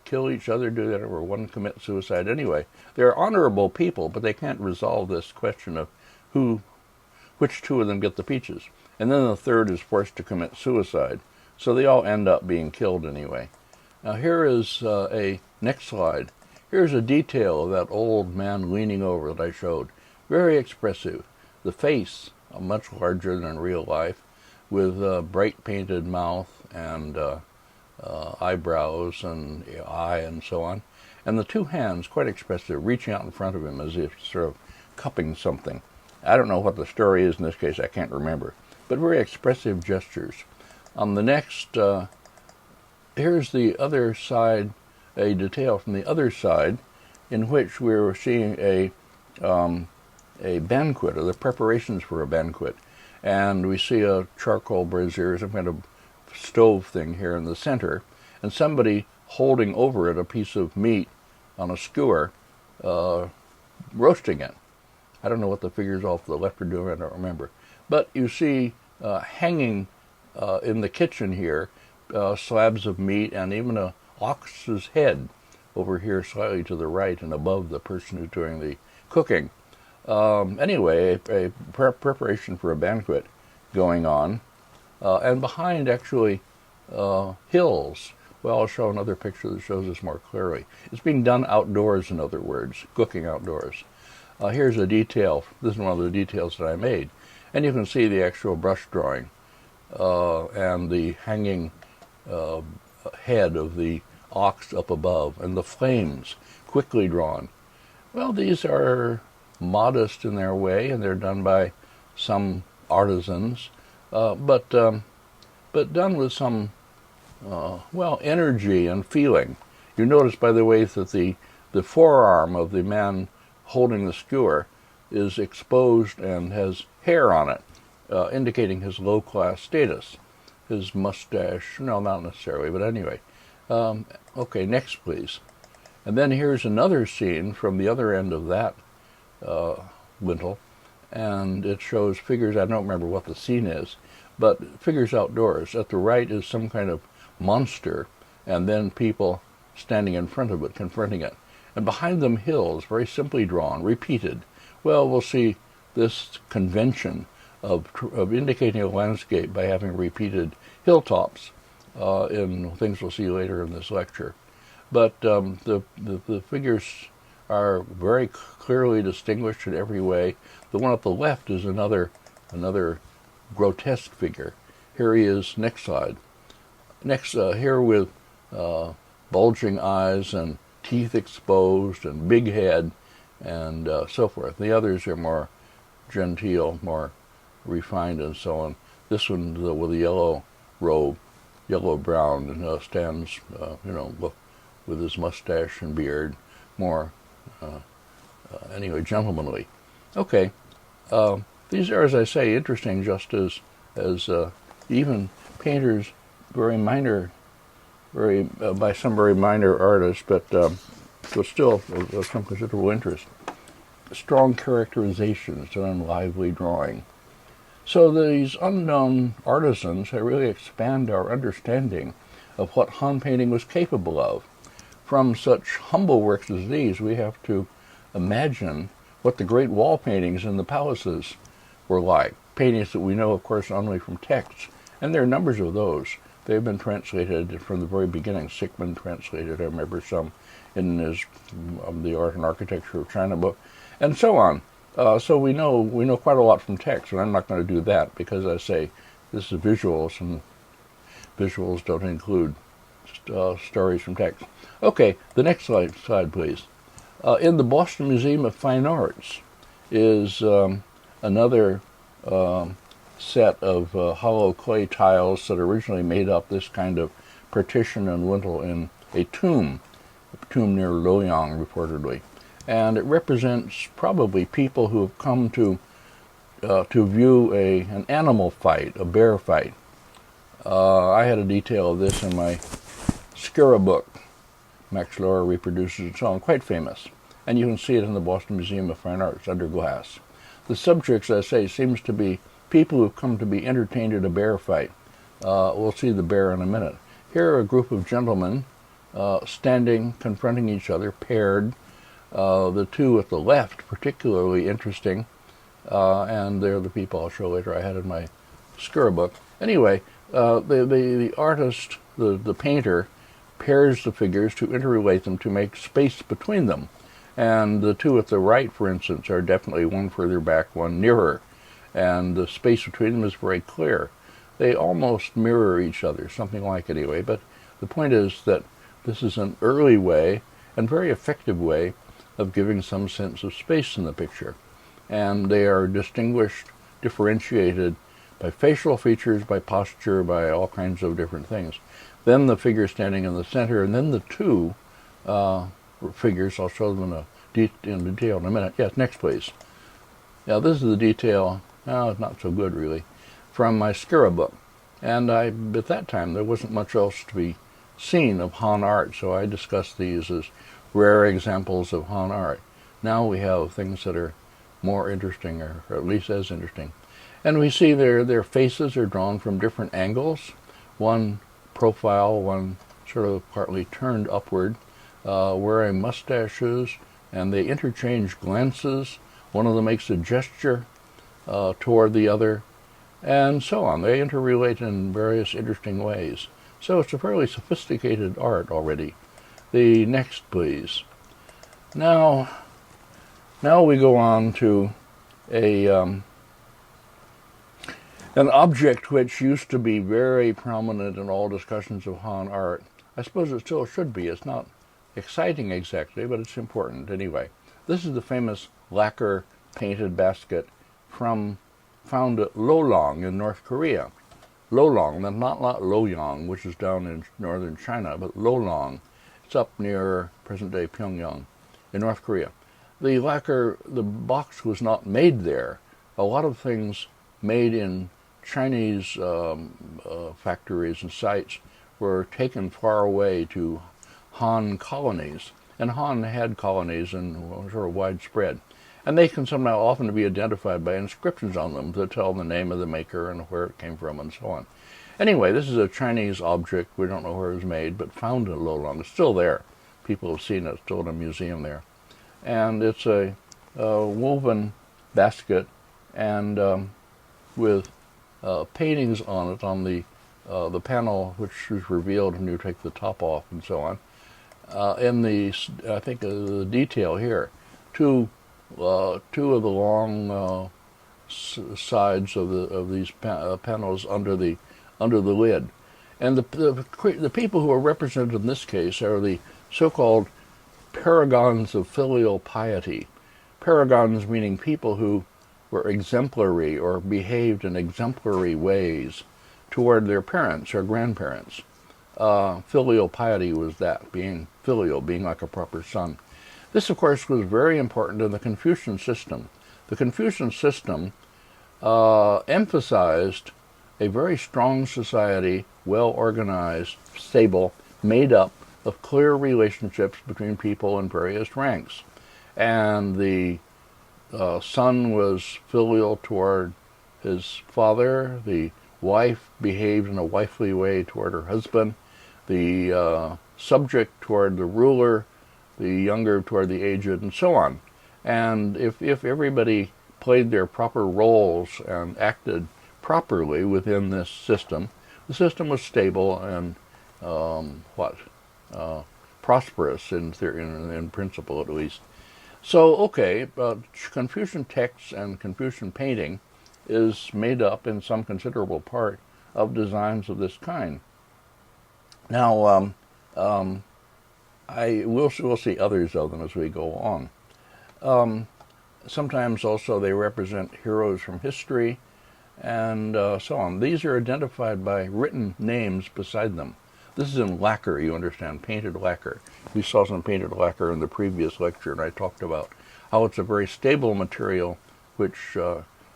kill each other, do that, or one commit suicide. Anyway, they're honorable people, but they can't resolve this question of which two of them get the peaches. And then the third is forced to commit suicide. So they all end up being killed anyway. Now here is a next slide. Here's a detail of that old man leaning over that I showed. Very expressive. The face, much larger than in real life, with a bright painted mouth and eyebrows and eye and so on. And the two hands, quite expressive, reaching out in front of him as if sort of cupping something. I don't know what the story is in this case, I can't remember. But very expressive gestures. On the next, here's the other side, a detail from the other side, in which we're seeing a banquet, or the preparations for a banquet. And we see a charcoal brazier, some kind of stove thing here in the center, and somebody holding over it a piece of meat on a skewer, roasting it. I don't know what the figures off to the left are doing, I don't remember. But you see hanging in the kitchen here, slabs of meat and even a ox's head over here slightly to the right and above the person who's doing the cooking. Anyway, a preparation for a banquet going on. And behind, actually, hills. Well, I'll show another picture that shows this more clearly. It's being done outdoors, in other words, cooking outdoors. Here's a detail. This is one of the details that I made. And you can see the actual brush drawing and the hanging head of the ox up above, and the flames quickly drawn. Well, these are modest in their way, and they're done by some artisans, but but done with some, well, energy and feeling. You notice, by the way, that the forearm of the man holding the skewer is exposed and has hair on it, indicating his low-class status. His mustache, no, not necessarily, but anyway. Okay, next, please. And then here's another scene from the other end of that lintel, and it shows figures. I don't remember what the scene is, but figures outdoors. At the right is some kind of monster, and then people standing in front of it, confronting it. And behind them, hills, very simply drawn, repeated. Well, we'll see this convention of indicating a landscape by having repeated hilltops in things we'll see later in this lecture. But the figures are very clearly distinguished in every way. The one at the left is another grotesque figure. Here he is, next slide. Next, here with bulging eyes and teeth exposed and big head and so forth. The others are more genteel, more refined and so on. This one with a yellow robe, yellow-brown, and stands, with his mustache and beard, more, anyway, gentlemanly. Okay, these are, as I say, interesting, just as even painters, very minor, by some very minor artists, but still of some considerable interest. Strong characterizations and lively drawing. So these unknown artisans really expand our understanding of what Han painting was capable of. From such humble works as these, we have to imagine what the great wall paintings in the palaces were like. Paintings that we know, of course, only from texts. And there are numbers of those. They've been translated from the very beginning. Sichuan translated, I remember some in his The Art and Architecture of China book, and so on. So we know quite a lot from text, and I'm not going to do that because, I say, this is visuals, and visuals don't include stories from text. Okay, the next slide, please. In the Boston Museum of Fine Arts is another set of hollow clay tiles that originally made up this kind of partition and lintel in a tomb near Luoyang, reportedly. And it represents probably people who have come to view an animal fight, a bear fight. I had a detail of this in my Skura book. Max Lohr reproduces it, so on, quite famous. And you can see it in the Boston Museum of Fine Arts under glass. The subjects, I say, seems to be people who have come to be entertained at a bear fight. We'll see the bear in a minute. Here are a group of gentlemen standing, confronting each other, paired. The two at the left, particularly interesting, and they're the people I'll show later. I had in my Skura book. Anyway, the artist, the painter, pairs the figures to interrelate them to make space between them. And the two at the right, for instance, are definitely one further back, one nearer. And the space between them is very clear. They almost mirror each other, something like anyway. But the point is that this is an early way, and very effective way, of giving some sense of space in the picture. And they are distinguished, differentiated by facial features, by posture, by all kinds of different things. Then the figure standing in the center, and then the two figures, I'll show them in detail in a minute. Yes, next please. Now this is the detail, it's not so good really, from my Skura book. And at that time there wasn't much else to be seen of Han art, so I discussed these as rare examples of Han art. Now we have things that are more interesting, or at least as interesting. And we see their faces are drawn from different angles. One profile, one sort of partly turned upward, wearing mustaches, and they interchange glances. One of them makes a gesture toward the other, and so on. They interrelate in various interesting ways. So it's a fairly sophisticated art already. The next, please. Now we go on to an object which used to be very prominent in all discussions of Han art. I suppose it still should be. It's not exciting exactly, but it's important anyway. This is the famous lacquer painted basket found at Lolong in North Korea. Lolong, not Loyang, which is down in northern China, but Lolong. It's up near present-day Pyongyang in North Korea. The lacquer, the box was not made there. A lot of things made in Chinese factories and sites were taken far away to Han colonies. And Han had colonies and sort of widespread. And they can somehow often be identified by inscriptions on them that tell the name of the maker and where it came from and so on. Anyway, this is a Chinese object. We don't know where it was made, but found in Lolong. It's still there. People have seen it. It's still in a museum there. And it's a woven basket and with paintings on it on the panel, which is revealed when you take the top off and so on. In the, I think, the detail here, two of the long sides of these panels under the lid, and the people who are represented in this case are the so-called paragons of filial piety. Paragons meaning people who were exemplary or behaved in exemplary ways toward their parents or grandparents. Filial piety was that, being filial, being like a proper son. This, of course, was very important in the Confucian system. The Confucian system emphasized a very strong society, well-organized, stable, made up of clear relationships between people in various ranks. And the son was filial toward his father, the wife behaved in a wifely way toward her husband, the subject toward the ruler, the younger toward the aged, and so on. And if everybody played their proper roles and acted properly within this system, the system was stable and prosperous in principle, at least. So, okay, Confucian texts and Confucian painting is made up in some considerable part of designs of this kind. Now, we'll see others of them as we go on. Sometimes also they represent heroes from history and so on. These are identified by written names beside them. This is in lacquer, you understand, painted lacquer. We saw some painted lacquer in the previous lecture, and I talked about how it's a very stable material which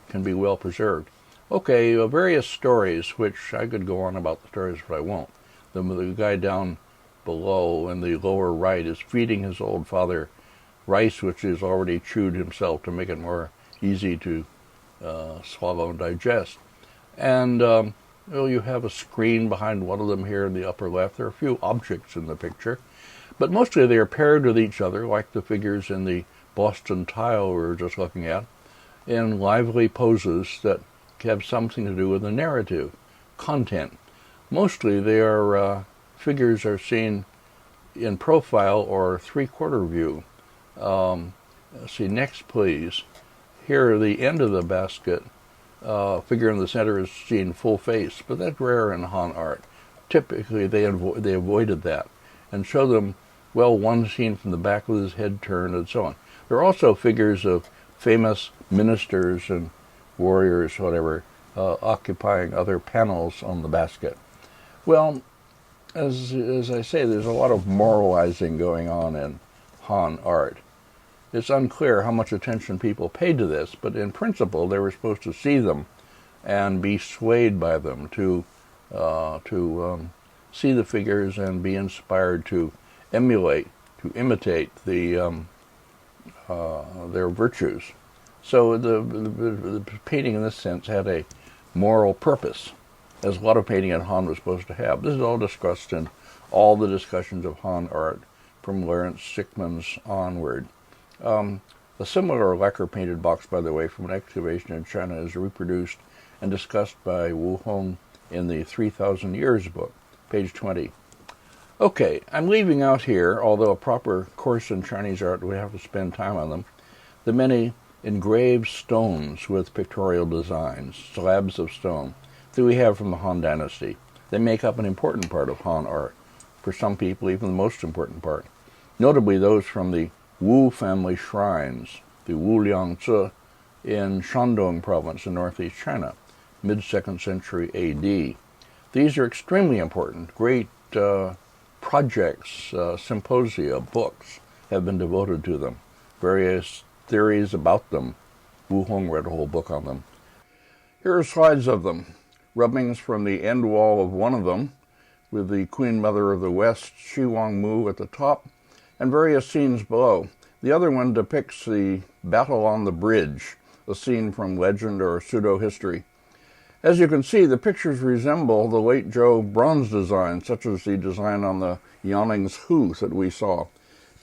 can be well preserved. Okay, various stories, which I could go on about the stories, but I won't. The guy down below in the lower right is feeding his old father rice, which is already chewed himself to make it more easy to swallow and digest. And you have a screen behind one of them here in the upper left. There are a few objects in the picture, but mostly they are paired with each other, like the figures in the Boston tile we were just looking at, in lively poses that have something to do with the narrative content. Mostly figures are seen in profile or three-quarter view. See, next please. Here, the end of the basket, figure in the center is seen full face, but that's rare in Han art. Typically, they avoided that and show them, well, one seen from the back with his head turned and so on. There are also figures of famous ministers and warriors, whatever, occupying other panels on the basket. Well, as I say, there's a lot of moralizing going on in Han art. It's unclear how much attention people paid to this, but in principle, they were supposed to see them and be swayed by them, to see the figures and be inspired to emulate, to imitate their virtues. So the painting in this sense had a moral purpose, as a lot of painting in Han was supposed to have. This is all discussed in all the discussions of Han art from Lawrence Sickman's onward. A similar lacquer-painted box, by the way, from an excavation in China is reproduced and discussed by Wu Hong in the 3,000 Years book, page 20. Okay, I'm leaving out here, although a proper course in Chinese art would have to spend time on them, the many engraved stones with pictorial designs, slabs of stone, that we have from the Han Dynasty. They make up an important part of Han art. For some people, even the most important part. Notably those from the Wu family shrines, the Wu Liangzi, in Shandong province in northeast China, mid-2nd century A.D. These are extremely important. Great projects, symposia, books have been devoted to them. Various theories about them. Wu Hong read a whole book on them. Here are slides of them. Rubbings from the end wall of one of them, with the Queen Mother of the West, Shi Wang Mu, at the top, and various scenes below. The other one depicts the battle on the bridge, a scene from legend or pseudo-history. As you can see, the pictures resemble the late Zhou bronze design, such as the design on the Yanning's Hu that we saw,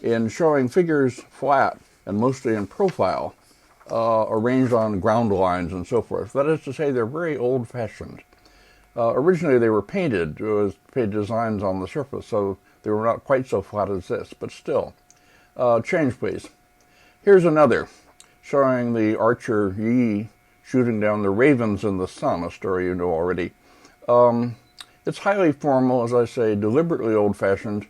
in showing figures flat and mostly in profile, arranged on ground lines and so forth. That is to say, they're very old-fashioned. Originally, they were painted with designs on the surface, so they were not quite so flat as this, but still. Change, please. Here's another, showing the archer Yi shooting down the ravens in the sun, a story you know already. It's highly formal, as I say, deliberately old-fashioned,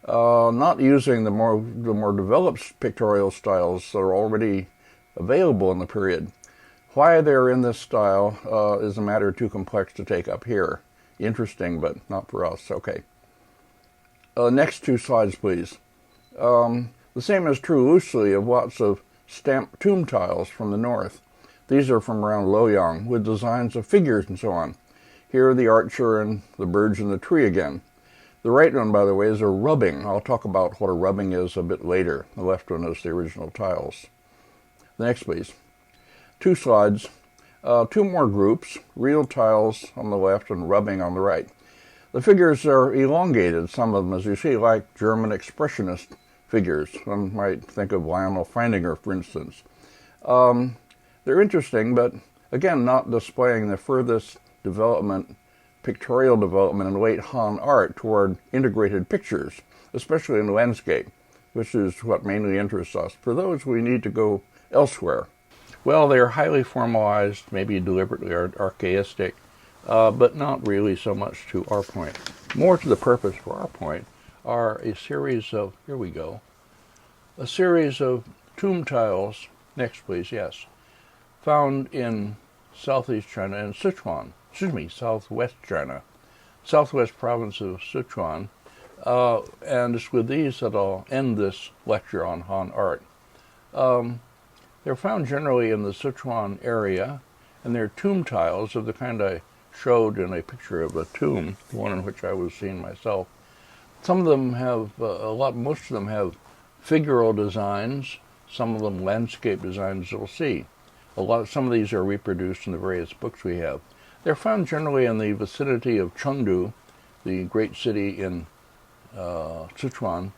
not using the more developed pictorial styles that are already available in the period. Why they're in this style is a matter too complex to take up here. Interesting, but not for us. Okay. Next two slides, please. The same is true loosely of lots of stamped tomb tiles from the north. These are from around Luoyang, with designs of figures and so on. Here are the archer and the birds in the tree again. The right one, by the way, is a rubbing. I'll talk about what a rubbing is a bit later. The left one is the original tiles. Next, please. Two slides. Two more groups, real tiles on the left and rubbing on the right. The figures are elongated, some of them, as you see, like German expressionist figures. One might think of Lionel Feininger, for instance. They're interesting, but again, not displaying the furthest development, pictorial development in late Han art toward integrated pictures, especially in landscape, which is what mainly interests us. For those, we need to go elsewhere. Well, they are highly formalized, maybe deliberately archaistic, but not really so much to our point. More to the purpose for our point are a series of, here we go, a series of tomb tiles, next please, yes, found in southeast China and Sichuan, southwest China, southwest province of Sichuan, and it's with these that I'll end this lecture on Han art. They're found generally in the Sichuan area, and they're tomb tiles of the kind I showed in a picture of a tomb, the one in which I was seen myself. Some of them have, most of them have figural designs, some of them landscape designs you'll see. Some of these are reproduced in the various books we have. They're found generally in the vicinity of Chengdu, the great city in Sichuan,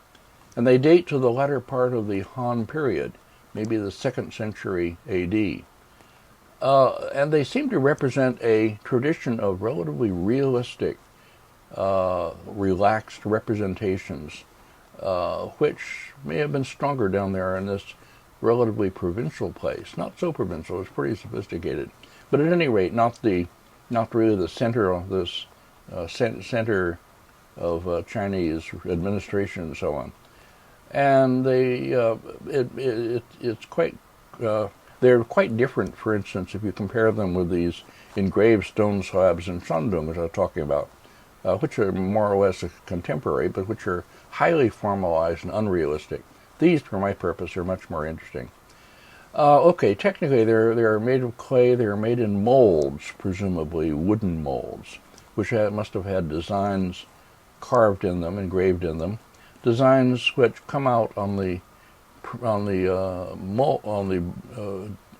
and they date to the latter part of the Han period, maybe the 2nd century AD. And they seem to represent a tradition of relatively realistic, relaxed representations, which may have been stronger down there in this relatively provincial place. Not so provincial, it's pretty sophisticated. But at any rate, not really the center of this center of Chinese administration and so on. And it's quite they're quite different. For instance, if you compare them with these engraved stone slabs in Shandong, as I was talking about, which are more or less contemporary, but which are highly formalized and unrealistic. These, for my purpose, are much more interesting. Okay, technically they're made of clay. They are made in molds, presumably wooden molds, which must have had designs carved in them, engraved in them. Designs which come out on the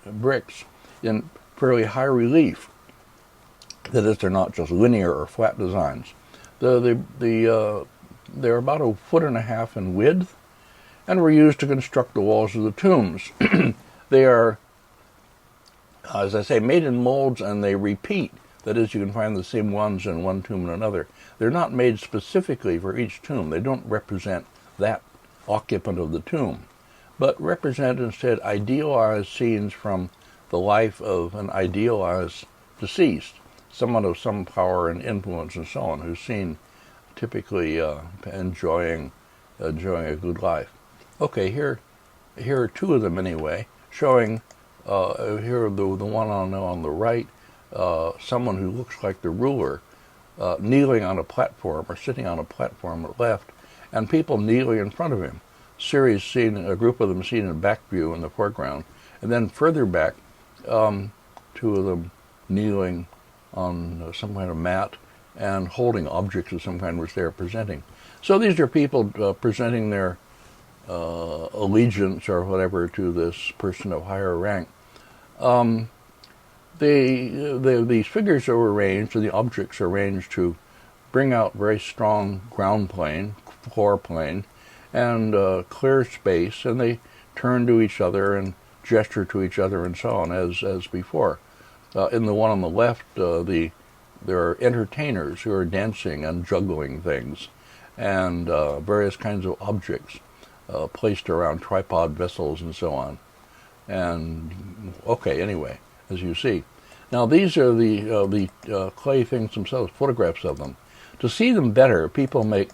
bricks in fairly high relief. That is, they're not just linear or flat designs. They're about 1.5 feet in width, and were used to construct the walls of the tombs. They are, as I say, made in molds, and they repeat. That is, you can find the same ones in one tomb and another. They're not made specifically for each tomb. They don't represent that occupant of the tomb, but represent instead idealized scenes from the life of an idealized deceased, someone of some power and influence and so on, who's seen typically enjoying a good life. Okay, here are two of them anyway, showing here the one on the right, someone who looks like the ruler kneeling on a platform or sitting on a platform at left, and people kneeling in front of him. Series seen, a group of them seen in back view in the foreground, and then further back, two of them kneeling on some kind of mat and holding objects of some kind which they are presenting. So these are people presenting their allegiance or whatever to this person of higher rank. These figures are arranged, and the objects are arranged to bring out very strong ground plane, floor plane, and clear space, and they turn to each other and gesture to each other and so on, as before. In the one on the left, there are entertainers who are dancing and juggling things, and various kinds of objects placed around tripod vessels and so on. And okay, anyway, as you see. Now these are the clay things themselves, photographs of them. To see them better, people make,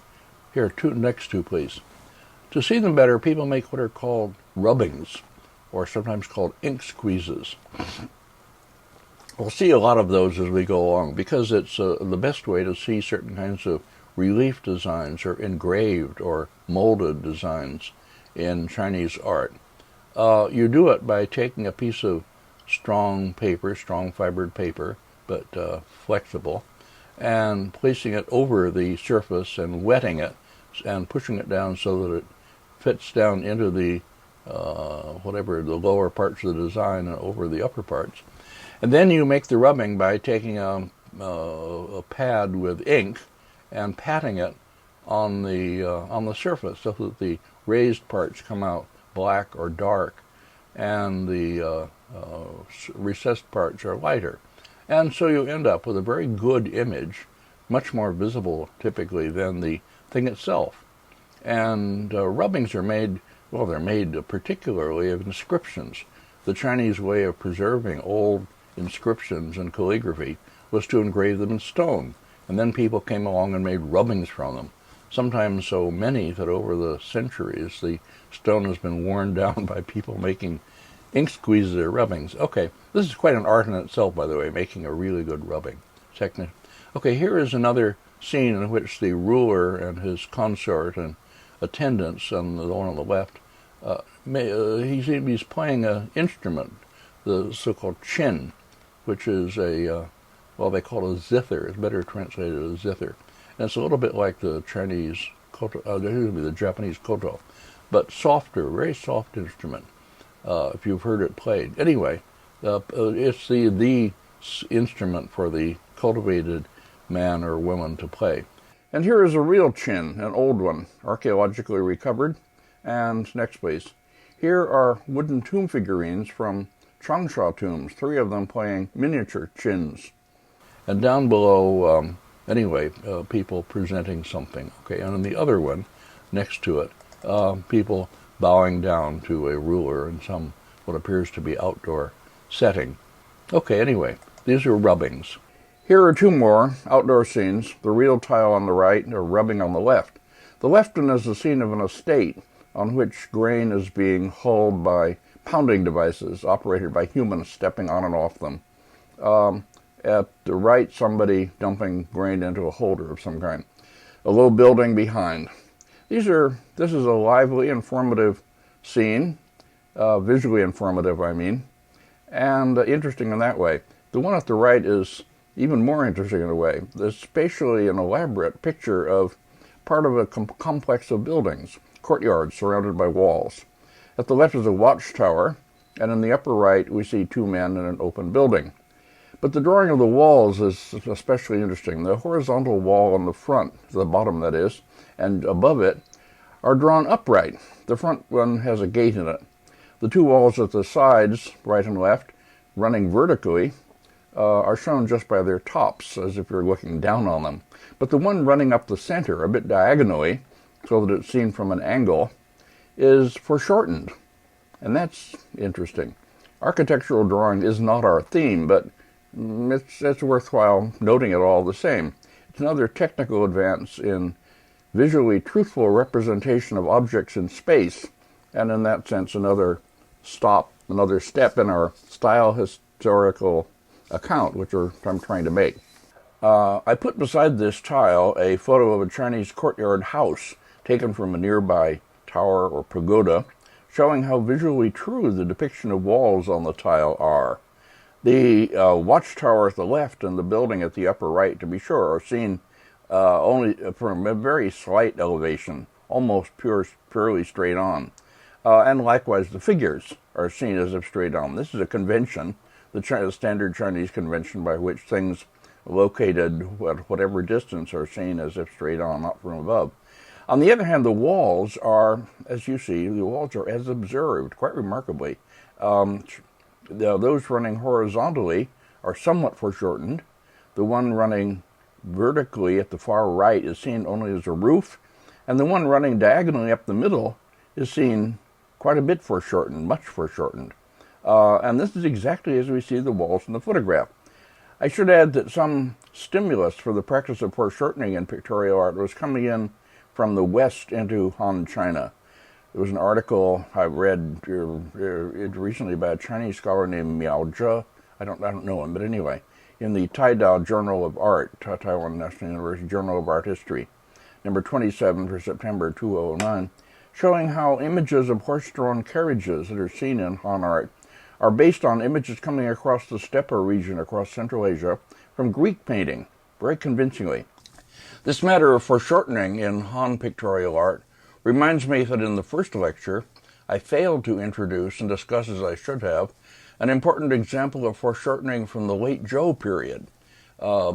here, next two please. To see them better, people make what are called rubbings, or sometimes called ink squeezes. We'll see a lot of those as we go along, because it's the best way to see certain kinds of relief designs or engraved or molded designs in Chinese art. You do it by taking a piece of strong paper, strong fibered paper, but flexible, and placing it over the surface and wetting it and pushing it down so that it fits down into the the lower parts of the design and over the upper parts. And then you make the rubbing by taking a pad with ink and patting it on the surface so that the raised parts come out black or dark, and the recessed parts are lighter. And so you end up with a very good image, much more visible typically than the thing itself. And rubbings are made, well, they're made particularly of inscriptions. The Chinese way of preserving old inscriptions and calligraphy was to engrave them in stone, and then people came along and made rubbings from them, sometimes so many that over the centuries the stone has been worn down by people making ink squeezes or rubbings. Okay, this is quite an art in itself, by the way, making a really good rubbing technique. Okay, here is another scene in which the ruler and his consort and attendants, and the one on the left, he's playing an instrument, the so-called chin, which is they call it a zither. It's better translated as zither. And it's a little bit like the Chinese koto, the Japanese koto, but softer, very soft instrument, if you've heard it played. Anyway, it's the instrument for the cultivated man or woman to play. And here is a real chin, an old one, archaeologically recovered. And next please. Here are wooden tomb figurines from Changsha tombs, 3 of them playing miniature chins. And down below, people presenting something. Okay, and in the other one, next to it, people bowing down to a ruler in some, what appears to be outdoor setting. Okay, anyway, these are rubbings. Here are 2 more outdoor scenes, the real tile on the right, or rubbing on the left. The left one is the scene of an estate on which grain is being hauled by pounding devices operated by humans stepping on and off them. At the right, somebody dumping grain into a holder of some kind. A low building behind. This is a lively, informative scene, visually informative, I mean, and interesting in that way. The one at the right is even more interesting in a way. There's spatially an elaborate picture of part of a complex of buildings, courtyards surrounded by walls. At the left is a watchtower, and in the upper right we see 2 men in an open building. But the drawing of the walls is especially interesting. The horizontal wall on the front, the bottom that is, and above it, are drawn upright. The front one has a gate in it. The 2 walls at the sides, right and left, running vertically, are shown just by their tops, as if you're looking down on them. But the one running up the center, a bit diagonally, so that it's seen from an angle, is foreshortened. And that's interesting. Architectural drawing is not our theme, but it's worthwhile noting it all the same. It's another technical advance in visually truthful representation of objects in space, and in that sense another step in our style historical account, which I'm trying to make. I put beside this tile a photo of a Chinese courtyard house taken from a nearby tower or pagoda, showing how visually true the depiction of walls on the tile are. The watchtower at the left and the building at the upper right, to be sure, are seen only from a very slight elevation, almost purely straight on. And likewise, the figures are seen as if straight on. This is a convention, the standard Chinese convention by which things located at whatever distance are seen as if straight on, not from above. On the other hand, the walls are, as you see, the walls are as observed, quite remarkably. Those running horizontally are somewhat foreshortened. The one running vertically at the far right is seen only as a roof, and the one running diagonally up the middle is seen quite a bit foreshortened, much foreshortened. And this is exactly as we see the walls in the photograph. I should add that some stimulus for the practice of foreshortening in pictorial art was coming in from the West into Han China. There was an article I read recently by a Chinese scholar named Miao Zhe. I don't know him, but anyway, in the Taidao Journal of Art, Taiwan National University Journal of Art History, number 27 for September 2009, showing how images of horse-drawn carriages that are seen in Han art are based on images coming across the steppe region across Central Asia from Greek painting, very convincingly. This matter of foreshortening in Han pictorial art reminds me that in the first lecture, I failed to introduce and discuss, as I should have, an important example of foreshortening from the late Zhou period.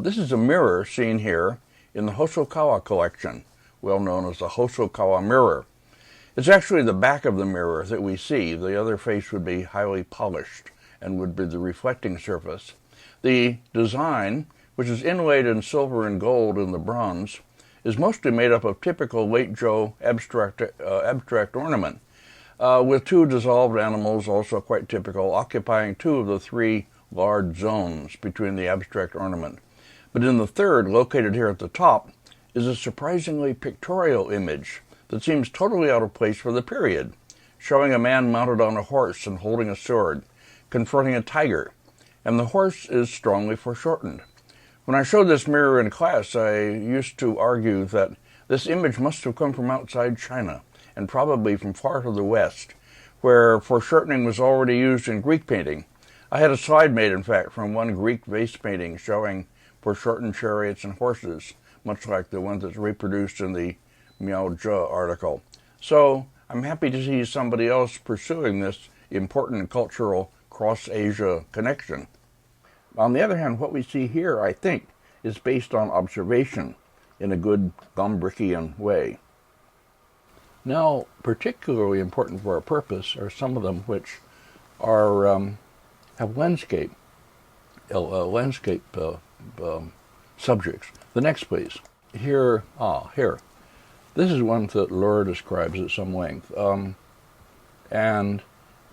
This is a mirror seen here in the Hosokawa collection, well known as the Hosokawa mirror. It's actually the back of the mirror that we see. The other face would be highly polished and would be the reflecting surface. The design, which is inlaid in silver and gold in the bronze, is mostly made up of typical late Zhou abstract ornament, with two dissolved animals, also quite typical, occupying two of the three large zones between the abstract ornament. But in the third, located here at the top, is a surprisingly pictorial image that seems totally out of place for the period, showing a man mounted on a horse and holding a sword, confronting a tiger, and the horse is strongly foreshortened. When I showed this mirror in class, I used to argue that this image must have come from outside China, and probably from far to the west, where foreshortening was already used in Greek painting. I had a slide made, in fact, from one Greek vase painting showing foreshortened chariots and horses, much like the one that's reproduced in the Miao Zhe article. So I'm happy to see somebody else pursuing this important cultural cross-Asia connection. On the other hand, what we see here, I think, is based on observation in a good Gombrickian way. Now, particularly important for our purpose are some of them which are have landscape subjects. The next, please. Here. This is one that Laura describes at some length, and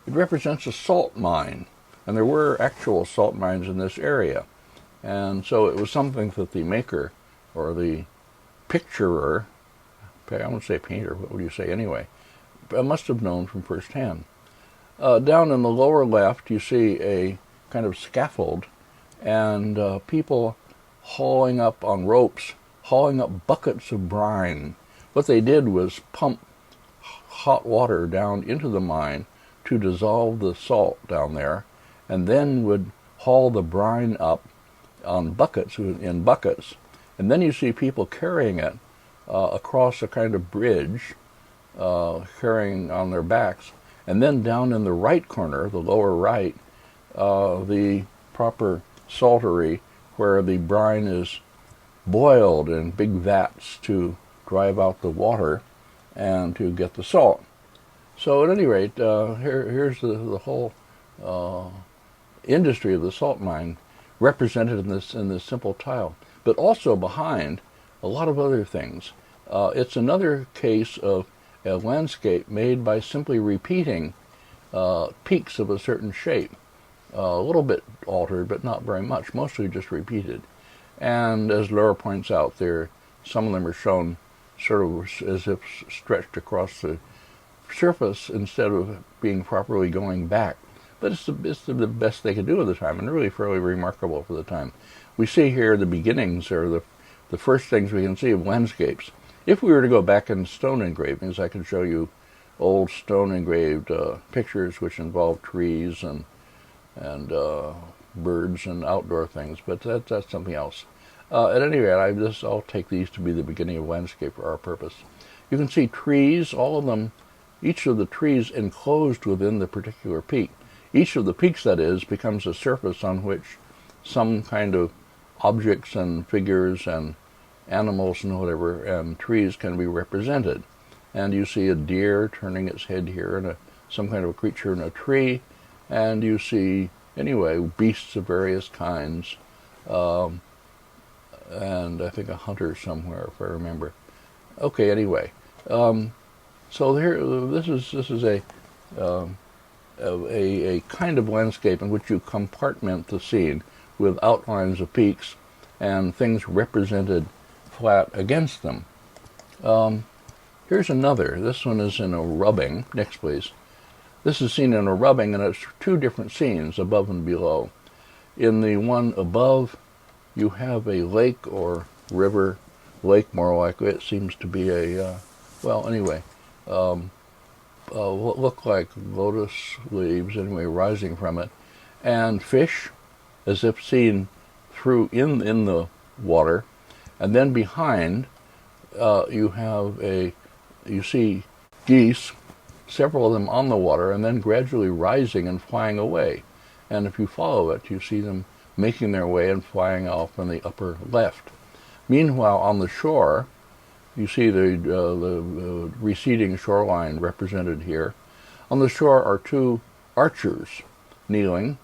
it represents a salt mine, and there were actual salt mines in this area, and so it was something that the maker, or the picturer, I won't say painter, what would you say anyway, must have known from first hand. Down in the lower left, you see a kind of scaffold, and people hauling up on ropes, hauling up buckets of brine. What they did was pump hot water down into the mine to dissolve the salt down there, and then would haul the brine up on buckets, in buckets. And then you see people carrying it across a kind of bridge, carrying on their backs. And then down in the right corner, the lower right, the proper saltery where the brine is boiled in big vats to drive out the water and to get the salt. So at any rate, here's the whole industry of the salt mine represented in this simple tile. But also behind a lot of other things. It's another case of a landscape made by simply repeating peaks of a certain shape. A little bit altered, but not very much, mostly just repeated. And as Laura points out, some of them are shown sort of as if stretched across the surface instead of being properly going back but it's the best they could do at the time, and really fairly remarkable for the time. We see here the beginnings, or the first things we can see of landscapes. If we were to go back in stone engravings, I could show you old stone engraved pictures which involve trees and birds and outdoor things, but that's something else. At any rate, I'll take these to be the beginning of landscape for our purpose. You can see trees, all of them, each of the trees enclosed within the particular peak. Each of the peaks, that is, becomes a surface on which some kind of objects and figures and animals and whatever and trees can be represented. And you see a deer turning its head here, and some kind of a creature in a tree, and you see, anyway, beasts of various kinds, and I think a hunter somewhere, if I remember. Okay, anyway, so here, this is a kind of landscape in which you compartment the scene with outlines of peaks and things represented flat against them. Here's another. This one is in a rubbing. Next, please. This is seen in a rubbing, and it's two different scenes, above and below. In the one above, you have a lake or river, lake more likely. It seems to be a, well, anyway, what look like lotus leaves, anyway, rising from it, and fish, as if seen through in the water. And then behind, you see geese, several of them on the water, and then gradually rising and flying away. And if you follow it, you see them making their way and flying off in the upper left. Meanwhile, on the shore, you see the receding shoreline represented here. On the shore are two archers kneeling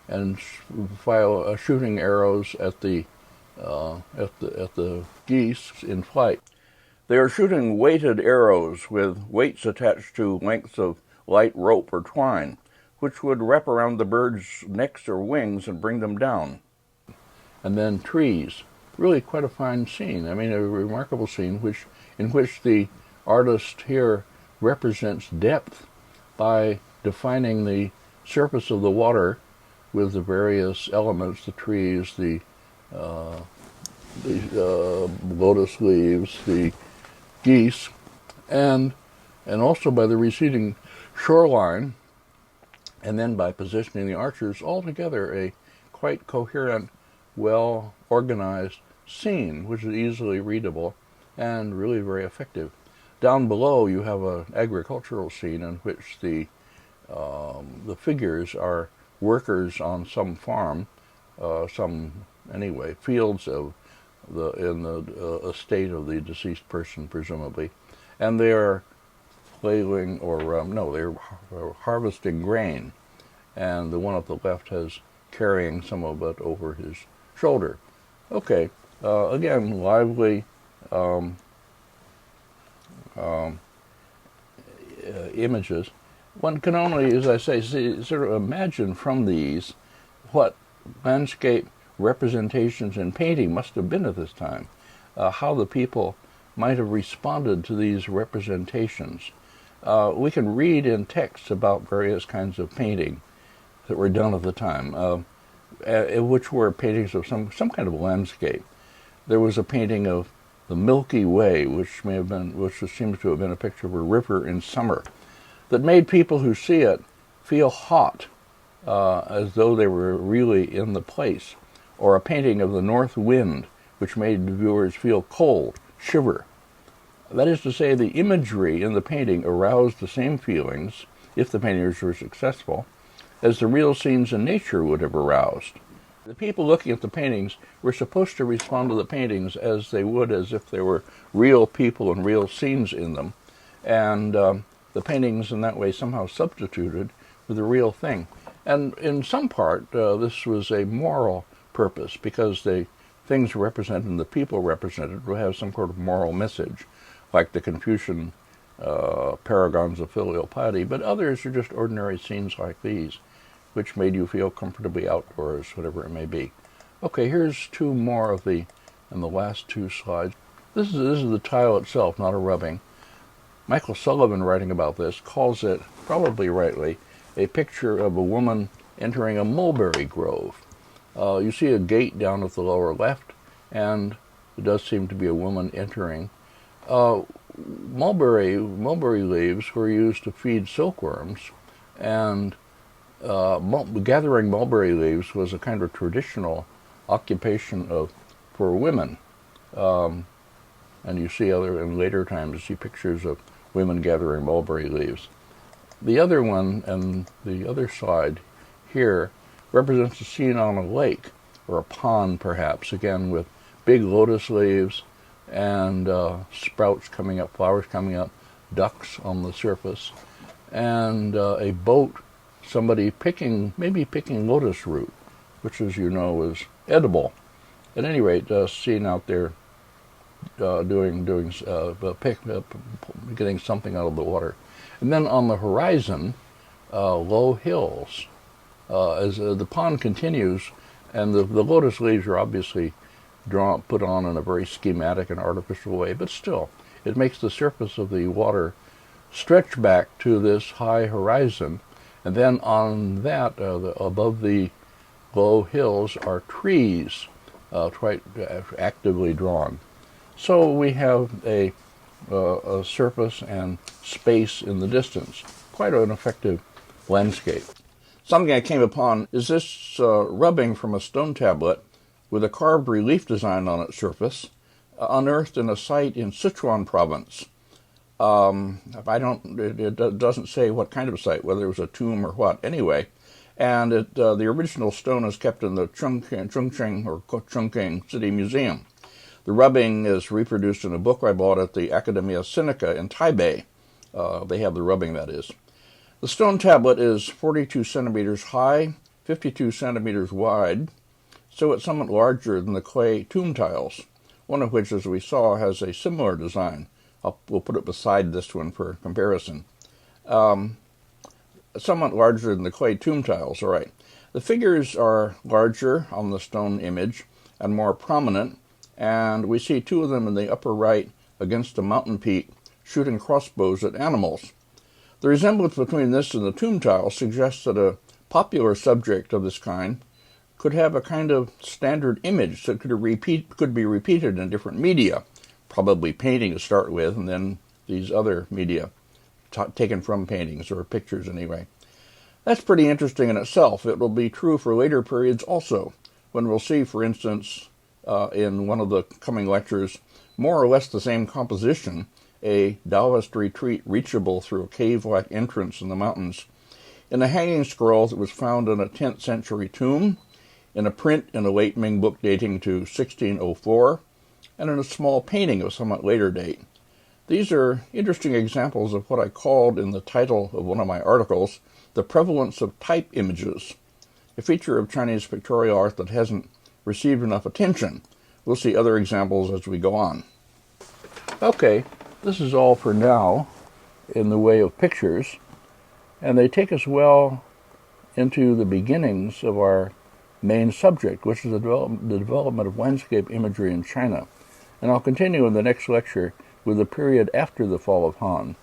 and shooting arrows at the geese in flight. They are shooting weighted arrows with weights attached to lengths of light rope or twine, which would wrap around the birds' necks or wings and bring them down. And then trees. Really quite a fine scene. I mean, a remarkable scene in which the artist here represents depth by defining the surface of the water with the various elements, the trees, the lotus leaves, the geese, and also by the receding shoreline, and then by positioning the archers, all together a quite coherent, well-organized scene, which is easily readable and really very effective. Down below, you have an agricultural scene in which the figures are workers on some farm, fields in the estate of the deceased person, presumably, and they are flailing, they're harvesting grain, and the one at the left has carrying some of it over his shoulder. Okay, again, lively images. One can only, as I say, sort of imagine from these what landscape representations in painting must have been at this time, how the people might have responded to these representations. We can read in texts about various kinds of painting that were done at the time, which were paintings of some kind of landscape. There was a painting of the Milky Way, which seems to have been a picture of a river in summer, that made people who see it feel hot, as though they were really in the place. Or a painting of the north wind, which made the viewers feel cold, shiver. That is to say, the imagery in the painting aroused the same feelings, if the painters were successful, as the real scenes in nature would have aroused. The people looking at the paintings were supposed to respond to the paintings as they would as if there were real people and real scenes in them, and the paintings in that way somehow substituted for the real thing. And in some part, this was a moral purpose, because the things represented and the people represented will have some sort of moral message, like the Confucian paragons of filial piety, but others are just ordinary scenes like these, which made you feel comfortably outdoors, whatever it may be. Okay, here's two more of the last two slides. This is the tile itself, not a rubbing. Michael Sullivan, writing about this, calls it, probably rightly, a picture of a woman entering a mulberry grove. You see a gate down at the lower left, and it does seem to be a woman entering. Mulberry leaves were used to feed silkworms, and gathering mulberry leaves was a kind of traditional occupation for women. And you see in later times, you see pictures of women gathering mulberry leaves. The other one, and the other side here, represents a scene on a lake, or a pond perhaps, again with big lotus leaves and sprouts coming up, flowers coming up, ducks on the surface, and a boat, somebody maybe picking lotus root, which, as you know, is edible. At any rate, seen out there getting something out of the water. And then on the horizon, low hills. As the pond continues, and the lotus leaves are obviously put on in a very schematic and artificial way, but still, it makes the surface of the water stretch back to this high horizon. And then on that, above the low hills, are trees, quite actively drawn. So we have a surface and space in the distance. Quite an effective landscape. Something I came upon is this rubbing from a stone tablet with a carved relief design on its surface, unearthed in a site in Sichuan province. It doesn't say what kind of site, whether it was a tomb or what. Anyway, and the original stone is kept in the Chongqing City Museum. The rubbing is reproduced in a book I bought at the Academia Sinica in Taipei. They have the rubbing, that is. The stone tablet is 42 centimeters high, 52 centimeters wide, so it's somewhat larger than the clay tomb tiles, one of which, as we saw, has a similar design. We'll put it beside this one for comparison. Somewhat larger than the clay tomb tiles, all right. The figures are larger on the stone image and more prominent, and we see two of them in the upper right against a mountain peak shooting crossbows at animals. The resemblance between this and the tomb tile suggests that a popular subject of this kind could have a kind of standard image that could be repeated in different media, probably painting to start with, and then these other media taken from paintings or pictures anyway. That's pretty interesting in itself. It will be true for later periods also, when we'll see, for instance, in one of the coming lectures, more or less the same composition, a Taoist retreat reachable through a cave-like entrance in the mountains, in a hanging scroll that was found in a 10th century tomb, in a print in a late Ming book dating to 1604, and in a small painting of somewhat later date. These are interesting examples of what I called in the title of one of my articles, the prevalence of type images, a feature of Chinese pictorial art that hasn't received enough attention. We'll see other examples as we go on. Okay, this is all for now in the way of pictures, and they take us well into the beginnings of our main subject, which is the development of landscape imagery in China. And I'll continue in the next lecture with the period after the fall of Han.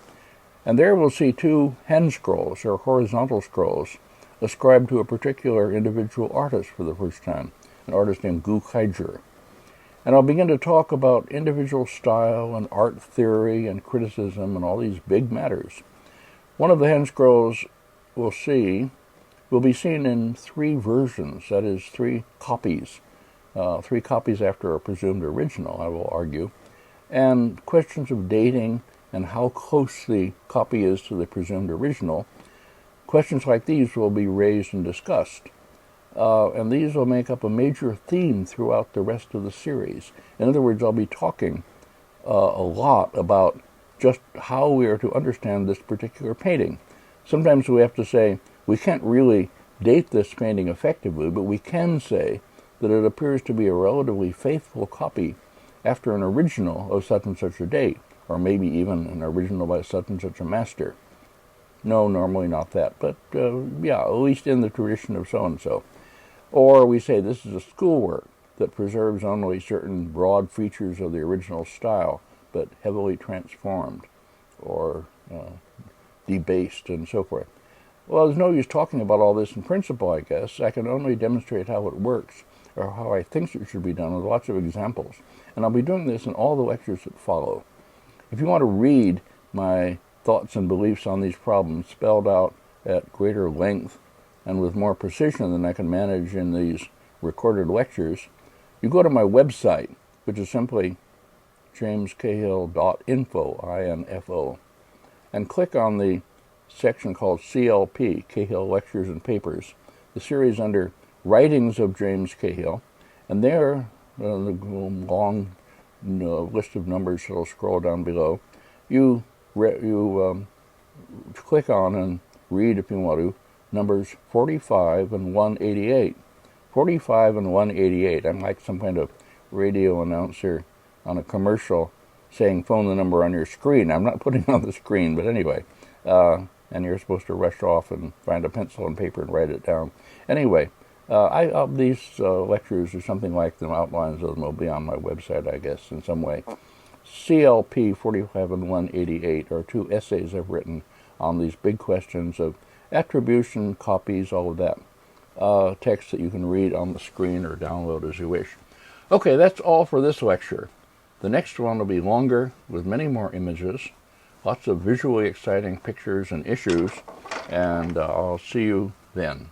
And there we'll see two hand scrolls, or horizontal scrolls, ascribed to a particular individual artist for the first time, an artist named Gu Kaizhi. And I'll begin to talk about individual style and art theory and criticism and all these big matters. One of the hand scrolls we'll see will be seen in three versions, that is, three copies after a presumed original, I will argue, and questions of dating and how close the copy is to the presumed original. Questions like these will be raised and discussed. And these will make up a major theme throughout the rest of the series. In other words, I'll be talking a lot about just how we are to understand this particular painting. Sometimes we have to say, we can't really date this painting effectively, but we can say that it appears to be a relatively faithful copy after an original of such and such a date, or maybe even an original by such and such a master. No, normally not that, but yeah, at least in the tradition of so-and-so. Or we say this is a schoolwork that preserves only certain broad features of the original style, but heavily transformed or debased and so forth. Well, there's no use talking about all this in principle, I guess. I can only demonstrate how it works, or how I think it should be done, with lots of examples. And I'll be doing this in all the lectures that follow. If you want to read my thoughts and beliefs on these problems spelled out at greater length and with more precision than I can manage in these recorded lectures, you go to my website, which is simply jamescahill.info, I-N-F-O, and click on the section called CLP, Cahill Lectures and Papers, the series under Writings of James Cahill, and there, the long list of numbers that'll scroll down below, you click on and read, if you want to, numbers 45 and 188. 45 and 188. I'm like some kind of radio announcer on a commercial saying phone the number on your screen. I'm not putting it on the screen, but anyway. And you're supposed to rush off and find a pencil and paper and write it down. Anyway, these lectures or something like them, outlines of them will be on my website, I guess, in some way. CLP 45 and 188 are two essays I've written on these big questions of attribution, copies, all of that. Text that you can read on the screen or download as you wish. Okay, that's all for this lecture. The next one will be longer, with many more images, lots of visually exciting pictures and issues, and I'll see you then.